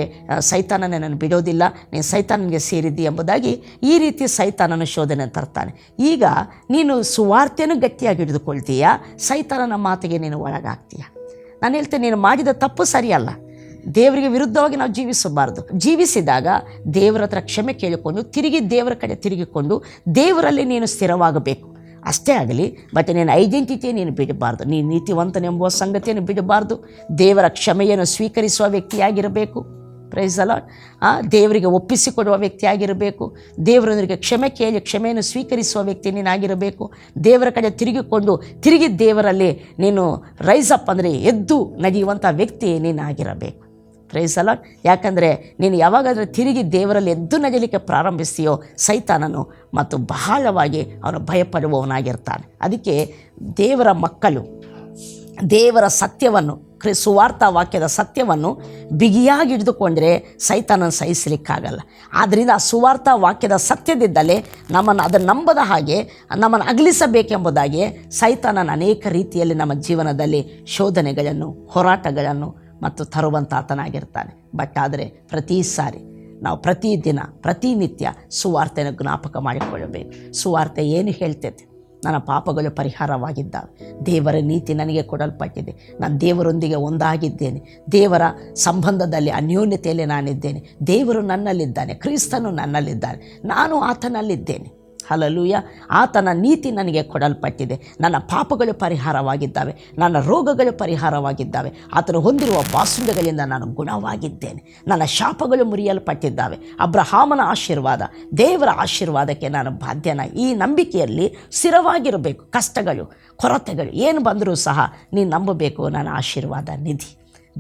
ಸೈತಾನನೇ ನಾನು ಬಿಡೋದಿಲ್ಲ, ನೀನು ಸೈತಾನನಿಗೆ ಸೇರಿದ್ದಿ ಎಂಬುದಾಗಿ ಈ ರೀತಿ ಸೈತಾನನ ಶೋಧನೆ ತರ್ತಾನೆ. ಈಗ ನೀನು ಸುವಾರ್ತೆಯನ್ನು ಗಟ್ಟಿಯಾಗಿ ಹಿಡಿದುಕೊಳ್ತೀಯ, ಸೈತಾನನ ಮಾತಿಗೆ ನೀನು ಒಳಗಾಗ್ತೀಯ. ನಾನು ಹೇಳ್ತೇನೆ, ನೀನು ಮಾಡಿದ ತಪ್ಪು ಸರಿಯಲ್ಲ. ದೇವರಿಗೆ ವಿರುದ್ಧವಾಗಿ ನಾವು ಜೀವಿಸಬಾರ್ದು. ಜೀವಿಸಿದಾಗ ದೇವರ ಹತ್ರ ಕ್ಷಮೆ ಕೇಳಿಕೊಂಡು ತಿರುಗಿ ದೇವರ ಕಡೆ ತಿರುಗಿಕೊಂಡು ದೇವರಲ್ಲಿ ನೀನು ಸ್ಥಿರವಾಗಬೇಕು. ಅಷ್ಟೇ ಆಗಲಿ. ಬಟ್ ನೀನು ಐಡೆಂಟಿಟಿಯನ್ನು ನೀನು ಬಿಡಬಾರ್ದು. ನೀನು ನೀತಿವಂತನೆಂಬುವ ಸಂಗತಿಯನ್ನು ಬಿಡಬಾರ್ದು. ದೇವರ ಕ್ಷಮೆಯನ್ನು ಸ್ವೀಕರಿಸುವ ವ್ಯಕ್ತಿಯಾಗಿರಬೇಕು. Praise the lord. ದೇವರಿಗೆ ಒಪ್ಪಿಸಿಕೊಡುವ ವ್ಯಕ್ತಿಯಾಗಿರಬೇಕು. ದೇವರೊಂದಿಗೆ ಕ್ಷಮೆ ಕೇಳಿ ಕ್ಷಮೆಯನ್ನು ಸ್ವೀಕರಿಸುವ ವ್ಯಕ್ತಿ ನೀನಾಗಿರಬೇಕು. ದೇವರ ಕಡೆ ತಿರುಗಿ ದೇವರಲ್ಲಿ ನೀನು ರೈಸ್ ಅಪ್ ಅಂದರೆ ಎದ್ದು ನಡೆಯುವಂಥ ವ್ಯಕ್ತಿ ನೀನಾಗಿರಬೇಕು. Praise the lord. ಯಾಕಂದರೆ ನೀನು ಯಾವಾಗಾದರೆ ತಿರುಗಿ ದೇವರಲ್ಲಿ ಎದ್ದು ನಡೆಯಲಿಕ್ಕೆ ಪ್ರಾರಂಭಿಸ್ತೀಯೋ, ಸೈತಾನನು ಮತ್ತು ಬಹಳವಾಗಿ ಅವನು ಭಯಪಡುವವನಾಗಿರ್ತಾನೆ. ಅದಕ್ಕೆ ದೇವರ ಮಕ್ಕಳು ದೇವರ ಸತ್ಯವನ್ನು, ಸುವಾರ್ಥ ವಾಕ್ಯದ ಸತ್ಯವನ್ನು ಬಿಗಿಯಾಗಿ ಹಿಡಿದುಕೊಂಡ್ರೆ ಸೈತಾನನ್ನು ಸಹಿಸಲಿಕ್ಕಾಗಲ್ಲ. ಆದ್ದರಿಂದ ಆ ಸುವಾರ್ಥ ವಾಕ್ಯದ ಸತ್ಯದಿದ್ದಲೇ ಅದನ್ನು ನಂಬದ ಹಾಗೆ ನಮ್ಮನ್ನು ಅಗಲಿಸಬೇಕೆಂಬುದಾಗಿ ಸೈತಾನನ ಅನೇಕ ರೀತಿಯಲ್ಲಿ ನಮ್ಮ ಜೀವನದಲ್ಲಿ ಶೋಧನೆಗಳನ್ನು, ಹೋರಾಟಗಳನ್ನು ಮತ್ತು ತರುವಂಥ ಆತನಾಗಿರ್ತಾನೆ. ಬಟ್ ಆದರೆ ಪ್ರತಿ ಸಾರಿ ನಾವು ಪ್ರತಿದಿನ, ಪ್ರತಿನಿತ್ಯ ಸುವಾರ್ತೆಯನ್ನು ಜ್ಞಾಪಕ ಮಾಡಿಕೊಳ್ಳಬೇಕು. ಸುವಾರ್ತೆ ಏನು ಹೇಳ್ತೈತೆ? ನನ್ನ ಪಾಪಗಳು ಪರಿಹಾರವಾಗಿದ್ದಾವೆ, ದೇವರ ನೀತಿ ನನಗೆ ಕೊಡಲ್ಪಟ್ಟಿದೆ, ನಾನು ದೇವರೊಂದಿಗೆ ಒಂದಾಗಿದ್ದೇನೆ, ದೇವರ ಸಂಬಂಧದಲ್ಲಿ ಅನ್ಯೋನ್ಯತೆಯಲ್ಲಿ ನಾನಿದ್ದೇನೆ, ದೇವರು ನನ್ನಲ್ಲಿದ್ದಾನೆ, ಕ್ರಿಸ್ತನು ನನ್ನಲ್ಲಿದ್ದಾನೆ, ನಾನು ಆತನಲ್ಲಿದ್ದೇನೆ. ಹಲ್ಲೆಲೂಯ. ಆತನ ನೀತಿ ನನಗೆ ಕೊಡಲ್ಪಟ್ಟಿದೆ, ನನ್ನ ಪಾಪಗಳು ಪರಿಹಾರವಾಗಿದ್ದಾವೆ, ನನ್ನ ರೋಗಗಳು ಪರಿಹಾರವಾಗಿದ್ದಾವೆ, ಆತನು ಹೊಂದಿರುವ ಬಾಸುಂಡಗಳಿಂದ ನಾನು ಗುಣವಾಗಿದ್ದೇನೆ, ನನ್ನ ಶಾಪಗಳು ಮುರಿಯಲ್ಪಟ್ಟಿದ್ದಾವೆ. ಅಬ್ರಹಾಮನ ಆಶೀರ್ವಾದ, ದೇವರ ಆಶೀರ್ವಾದಕ್ಕೆ ನಾನು ಬಾಧ್ಯನ. ಈ ನಂಬಿಕೆಯಲ್ಲಿ ಸ್ಥಿರವಾಗಿರಬೇಕು. ಕಷ್ಟಗಳು, ಕೊರತೆಗಳು ಏನು ಬಂದರೂ ಸಹ ನೀನು ನಂಬಬೇಕು, ನನ್ನ ಆಶೀರ್ವಾದ ನಿಧಿ,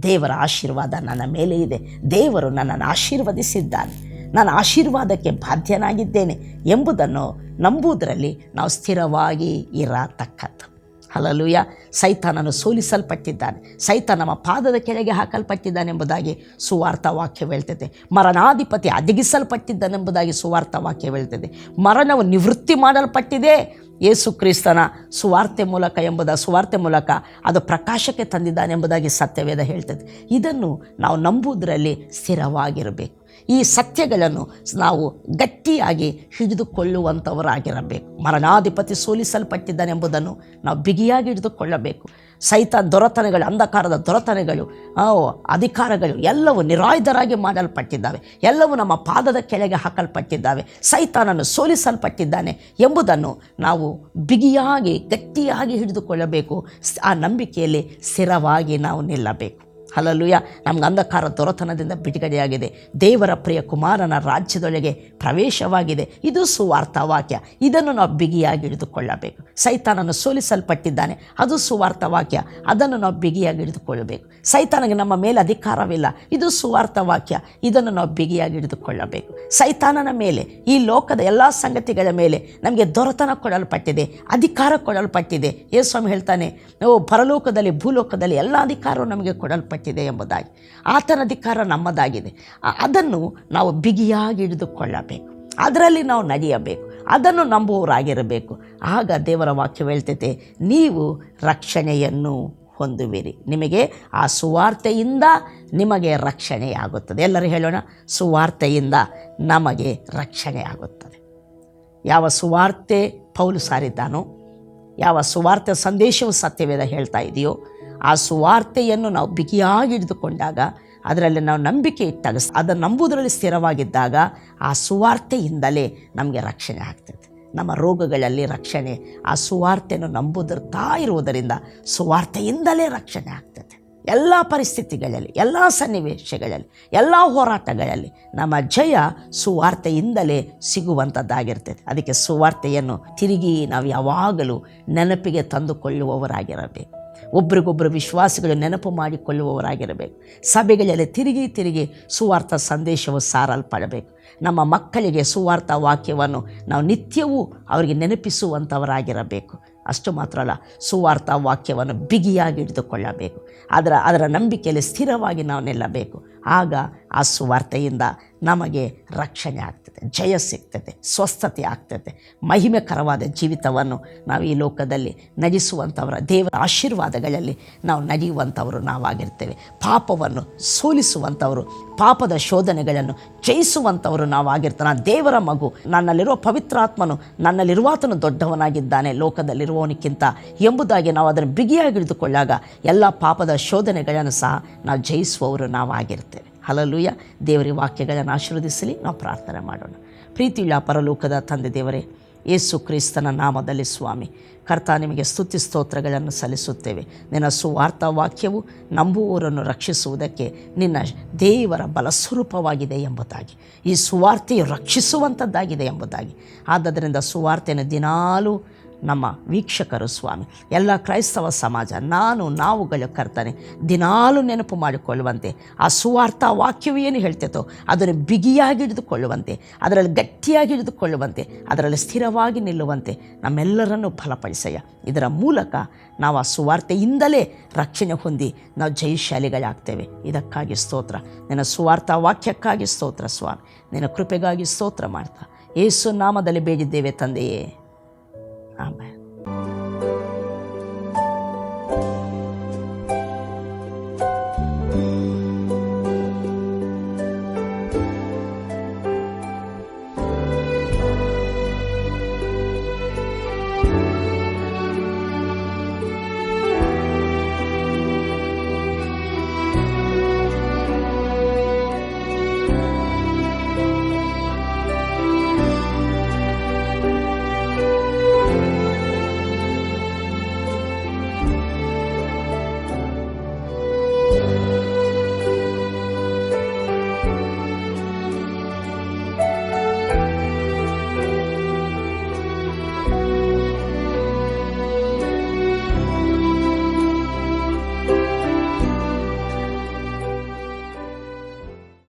ದೇವರ ಆಶೀರ್ವಾದ ನನ್ನ ಮೇಲೆ ಇದೆ, ದೇವರು ನನ್ನನ್ನು ಆಶೀರ್ವದಿಸಿದ್ದಾನೆ, ನಾನು ಆಶೀರ್ವಾದಕ್ಕೆ ಬಾಧ್ಯನಾಗಿದ್ದೇನೆ ಎಂಬುದನ್ನು ನಂಬುವುದರಲ್ಲಿ ನಾವು ಸ್ಥಿರವಾಗಿ ಇರತಕ್ಕದ್ದು. ಹಲ್ಲೆಲೂಯ. ಸೈತಾನನು ಸೋಲಿಸಲ್ಪಟ್ಟಿದ್ದಾನೆ, ಸೈತಾನ ನಮ್ಮ ಪಾದದ ಕೆಳಗೆ ಹಾಕಲ್ಪಟ್ಟಿದ್ದಾನೆ ಎಂಬುದಾಗಿ ಸುವಾರ್ಥ ವಾಕ್ಯ ಹೇಳ್ತದೆ. ಮರಣಾಧಿಪತಿ ಅಡಗಿಸಲ್ಪಟ್ಟಿದ್ದಾನೆಂಬುದಾಗಿ ಸುವಾರ್ಥ ವಾಕ್ಯ ಹೇಳ್ತದೆ. ಮರಣವು ನಿವೃತ್ತಿ ಮಾಡಲ್ಪಟ್ಟಿದೆ ಯೇಸು ಕ್ರಿಸ್ತನ ಸುವಾರ್ತೆ ಮೂಲಕ ಅದು ಪ್ರಕಾಶಕ್ಕೆ ತಂದಿದ್ದಾನೆ ಎಂಬುದಾಗಿ ಸತ್ಯವೇದ ಹೇಳ್ತದೆ. ಇದನ್ನು ನಾವು ನಂಬುವುದರಲ್ಲಿ ಸ್ಥಿರವಾಗಿರಬೇಕು. ಈ ಸತ್ಯಗಳನ್ನು ನಾವು ಗಟ್ಟಿಯಾಗಿ ಹಿಡಿದುಕೊಳ್ಳುವಂಥವರಾಗಿರಬೇಕು. ಮರಣಾಧಿಪತಿ ಸೋಲಿಸಲ್ಪಟ್ಟಿದ್ದಾನೆ ಎಂಬುದನ್ನು ನಾವು ಬಿಗಿಯಾಗಿ ಹಿಡಿದುಕೊಳ್ಳಬೇಕು. ದೊರೆತನಗಳು, ಅಂಧಕಾರದ ದೊರೆತನಗಳು, ಅಧಿಕಾರಗಳು ಎಲ್ಲವೂ ನಿರಾಯುಧರಾಗಿ ಮಾಡಲ್ಪಟ್ಟಿದ್ದಾವೆ, ಎಲ್ಲವೂ ನಮ್ಮ ಪಾದದ ಕೆಳಗೆ ಹಾಕಲ್ಪಟ್ಟಿದ್ದಾವೆ. ಸೈತಾನನು ಸೋಲಿಸಲ್ಪಟ್ಟಿದ್ದಾನೆ ಎಂಬುದನ್ನು ನಾವು ಬಿಗಿಯಾಗಿ ಗಟ್ಟಿಯಾಗಿ ಹಿಡಿದುಕೊಳ್ಳಬೇಕು. ಆ ನಂಬಿಕೆಯಲ್ಲಿ ಸ್ಥಿರವಾಗಿ ನಾವು ನಿಲ್ಲಬೇಕು. ಹಲ್ಲೆಲೂಯ. ನಮ್ಗೆ ಅಂಧಕಾರ ದೊರೆತನದಿಂದ ಬಿಡುಗಡೆಯಾಗಿದೆ, ದೇವರ ಪ್ರಿಯ ಕುಮಾರನ ರಾಜ್ಯದೊಳಗೆ ಪ್ರವೇಶವಾಗಿದೆ. ಇದು ಸುವಾರ್ಥ ವಾಕ್ಯ. ಇದನ್ನು ನಾವು ಬಿಗಿಯಾಗಿ ಹಿಡಿದುಕೊಳ್ಳಬೇಕು. ಸೈತಾನನು ಸೋಲಿಸಲ್ಪಟ್ಟಿದ್ದಾನೆ, ಅದು ಸುವಾರ್ಥ ವಾಕ್ಯ. ಅದನ್ನು ನಾವು ಬಿಗಿಯಾಗಿ ಹಿಡಿದುಕೊಳ್ಳಬೇಕು. ಸೈತಾನಿಗೆ ನಮ್ಮ ಮೇಲೆ ಅಧಿಕಾರವಿಲ್ಲ, ಇದು ಸುವಾರ್ಥ ವಾಕ್ಯ. ಇದನ್ನು ನಾವು ಬಿಗಿಯಾಗಿ ಹಿಡಿದುಕೊಳ್ಳಬೇಕು. ಸೈತಾನನ ಮೇಲೆ, ಈ ಲೋಕದ ಎಲ್ಲ ಸಂಗತಿಗಳ ಮೇಲೆ ನಮಗೆ ದೊರೆತನ ಕೊಡಲ್ಪಟ್ಟಿದೆ, ಅಧಿಕಾರ ಕೊಡಲ್ಪಟ್ಟಿದೆ. ಯೇಸು ಹೇಳ್ತಾನೆ, ಪರಲೋಕದಲ್ಲಿ ಭೂಲೋಕದಲ್ಲಿ ಎಲ್ಲ ಅಧಿಕಾರವು ನಮಗೆ ಕೊಡಲ್ಪಟ್ಟಿದೆ ಎಂಬುದಾಗಿ. ಆತನ ಅಧಿಕಾರ ನಮ್ಮದಾಗಿದೆ. ಅದನ್ನು ನಾವು ಬಿಗಿಯಾಗಿ ಹಿಡಿದುಕೊಳ್ಳಬೇಕು, ಅದರಲ್ಲಿ ನಾವು ನಡೆಯಬೇಕು, ಅದನ್ನು ನಂಬುವವರಾಗಿರಬೇಕು. ಆಗ ದೇವರ ವಾಕ್ಯ ಹೇಳ್ತೈತೆ, ನೀವು ರಕ್ಷಣೆಯನ್ನು ಹೊಂದುವಿರಿ. ನಿಮಗೆ ಆ ಸುವಾರ್ತೆಯಿಂದ ನಿಮಗೆ ರಕ್ಷಣೆಯಾಗುತ್ತದೆ. ಎಲ್ಲರೂ ಹೇಳೋಣ, ಸುವಾರ್ತೆಯಿಂದ ನಮಗೆ ರಕ್ಷಣೆ ಆಗುತ್ತದೆ. ಯಾವ ಸುವಾರ್ತೆ ಪೌಲು ಸಾರಿದ್ದಾನೋ, ಯಾವ ಸುವಾರ್ತೆ ಸಂದೇಶವು ಸತ್ಯವೇದ ಹೇಳ್ತಾ ಇದೆಯೋ, ಆ ಸುವಾರ್ತೆಯನ್ನು ನಾವು ಬಿಗಿಯಾಗಿ ಹಿಡಿದುಕೊಂಡಾಗ, ಅದರಲ್ಲಿ ನಾವು ನಂಬಿಕೆ ಇಟ್ಟಾಗ, ಅದನ್ನು ನಂಬುವುದರಲ್ಲಿ ಸ್ಥಿರವಾಗಿದ್ದಾಗ ಆ ಸುವಾರ್ತೆಯಿಂದಲೇ ನಮಗೆ ರಕ್ಷಣೆ ಆಗ್ತದೆ. ನಮ್ಮ ರೋಗಗಳಲ್ಲಿ ರಕ್ಷಣೆ ಆ ಸುವಾರ್ತೆಯನ್ನು ನಂಬುತ್ತಾ ಇರುವುದರಿಂದ ಸುವಾರ್ತೆಯಿಂದಲೇ ರಕ್ಷಣೆ ಆಗ್ತದೆ. ಎಲ್ಲ ಪರಿಸ್ಥಿತಿಗಳಲ್ಲಿ, ಎಲ್ಲ ಸನ್ನಿವೇಶಗಳಲ್ಲಿ, ಎಲ್ಲ ಹೋರಾಟಗಳಲ್ಲಿ ನಮ್ಮ ಜಯ ಸುವಾರ್ತೆಯಿಂದಲೇ ಸಿಗುವಂಥದ್ದಾಗಿರ್ತದೆ. ಅದಕ್ಕೆ ಸುವಾರ್ತೆಯನ್ನು ತಿರುಗಿ ನಾವು ಯಾವಾಗಲೂ ನೆನಪಿಗೆ ತಂದುಕೊಳ್ಳುವವರಾಗಿರಬೇಕು. ಒಬ್ರಿಗೊಬ್ಬರು ವಿಶ್ವಾಸಿಗಳು ನೆನಪು ಮಾಡಿಕೊಳ್ಳುವವರಾಗಿರಬೇಕು. ಸಭೆಗಳಲ್ಲಿ ತಿರುಗಿ ಸುವಾರ್ಥ ಸಂದೇಶವು ಸಾರಲ್ಪಡಬೇಕು. ನಮ್ಮ ಮಕ್ಕಳಿಗೆ ಸುವಾರ್ಥ ವಾಕ್ಯವನ್ನು ನಾವು ನಿತ್ಯವೂ ಅವರಿಗೆ ನೆನಪಿಸುವಂಥವರಾಗಿರಬೇಕು. ಅಷ್ಟು ಮಾತ್ರ ಅಲ್ಲ, ಸುವಾರ್ಥ ವಾಕ್ಯವನ್ನು ಬಿಗಿಯಾಗಿ ಹಿಡಿದುಕೊಳ್ಳಬೇಕು. ಅದರ ನಂಬಿಕೆಯಲ್ಲಿ ಸ್ಥಿರವಾಗಿ ನಾವು ನಿಲ್ಲಬೇಕು. ಆಗ ಆ ಸುವಾರ್ತೆಯಿಂದ ನಮಗೆ ರಕ್ಷಣೆ ಆಗ್ತದೆ, ಜಯ ಸಿಗ್ತದೆ, ಸ್ವಸ್ಥತೆ ಆಗ್ತದೆ, ಮಹಿಮೆಕರವಾದ ಜೀವಿತವನ್ನು ನಾವು ಈ ಲೋಕದಲ್ಲಿ ನಡೆಸುವಂಥವರ, ದೇವರ ಆಶೀರ್ವಾದಗಳಲ್ಲಿ ನಾವು ನಡೆಯುವಂಥವರು ನಾವಾಗಿರ್ತೇವೆ. ಪಾಪವನ್ನು ಸೋಲಿಸುವಂಥವರು, ಪಾಪದ ಶೋಧನೆಗಳನ್ನು ಜಯಿಸುವಂಥವರು ನಾವಾಗಿರ್ತಾನೆ. ನಾನು ದೇವರ ಮಗು, ನನ್ನಲ್ಲಿರುವ ಪವಿತ್ರಾತ್ಮನು ನನ್ನಲ್ಲಿರುವಾತನು ದೊಡ್ಡವನಾಗಿದ್ದಾನೆ ಲೋಕದಲ್ಲಿರುವವನಿಗಿಂತ ಎಂಬುದಾಗಿ ನಾವು ಅದನ್ನು ಬಿಗಿಯಾಗಿ ಹಿಡಿದುಕೊಳ್ಳಾಗ ಎಲ್ಲ ಪಾಪದ ಶೋಧನೆಗಳನ್ನು ಸಹ ನಾವು ಜಯಿಸುವವರು ನಾವಾಗಿರ್ತೇವೆ. ಹಲ್ಲೆಲೂಯ. ದೇವರ ವಾಕ್ಯಗಳನ್ನು ಆಶೀರ್ವದಿಸಲಿ. ನಾವು ಪ್ರಾರ್ಥನೆ ಮಾಡೋಣ. ಪ್ರೀತಿಯುಳ್ಳ ಪರಲೋಕದ ತಂದೆ ದೇವರೇ, ಯೇಸು ಕ್ರಿಸ್ತನ ನಾಮದಲ್ಲಿ ಸ್ವಾಮಿ ಕರ್ತ, ನಿಮಗೆ ಸ್ತುತಿ ಸ್ತೋತ್ರಗಳನ್ನು ಸಲ್ಲಿಸುತ್ತೇವೆ. ನಿನ್ನ ಸುವಾರ್ಥ ವಾಕ್ಯವು ನಂಬುವವರನ್ನು ರಕ್ಷಿಸುವುದಕ್ಕೆ ನಿನ್ನ ದೇವರ ಬಲಸ್ವರೂಪವಾಗಿದೆ ಎಂಬುದಾಗಿ, ಈ ಸುವಾರ್ತೆಯು ರಕ್ಷಿಸುವಂಥದ್ದಾಗಿದೆ ಎಂಬುದಾಗಿ. ಆದ್ದರಿಂದ ಸುವಾರ್ತೆಯನ್ನು ದಿನಾಲೂ ನಮ್ಮ ವೀಕ್ಷಕರು ಸ್ವಾಮಿ, ಎಲ್ಲ ಕ್ರೈಸ್ತವ ಸಮಾಜ, ನಾವುಗಳು ಕರ್ತನೆ ದಿನಾಲೂ ನೆನಪು ಮಾಡಿಕೊಳ್ಳುವಂತೆ, ಆ ಸುವಾರ್ಥ ವಾಕ್ಯವು ಏನು ಹೇಳ್ತೈತೋ ಅದನ್ನು ಬಿಗಿಯಾಗಿ ಹಿಡಿದುಕೊಳ್ಳುವಂತೆ, ಅದರಲ್ಲಿ ಗಟ್ಟಿಯಾಗಿ ಹಿಡಿದುಕೊಳ್ಳುವಂತೆ, ಅದರಲ್ಲಿ ಸ್ಥಿರವಾಗಿ ನಿಲ್ಲುವಂತೆ ನಮ್ಮೆಲ್ಲರನ್ನು ಬಲಪಡಿಸಯ್ಯ. ಇದರ ಮೂಲಕ ನಾವು ಆ ಸುವಾರ್ತೆಯಿಂದಲೇ ರಕ್ಷಣೆ ಹೊಂದಿ ನಾವು ಜಯಶಾಲಿಗಳಾಗ್ತೇವೆ. ಇದಕ್ಕಾಗಿ ಸ್ತೋತ್ರ. ನಿನ್ನ ಸುವಾರ್ಥ ವಾಕ್ಯಕ್ಕಾಗಿ ಸ್ತೋತ್ರ ಸ್ವಾಮಿ. ನಿನ್ನ ಕೃಪೆಗಾಗಿ ಸ್ತೋತ್ರ ಮಾಡ್ತಾ ಯೇಸು ನಾಮದಲ್ಲಿ ಬೇಡಿದ್ದೇವೆ ತಂದೆಯೇ, ಆಮೆನ್.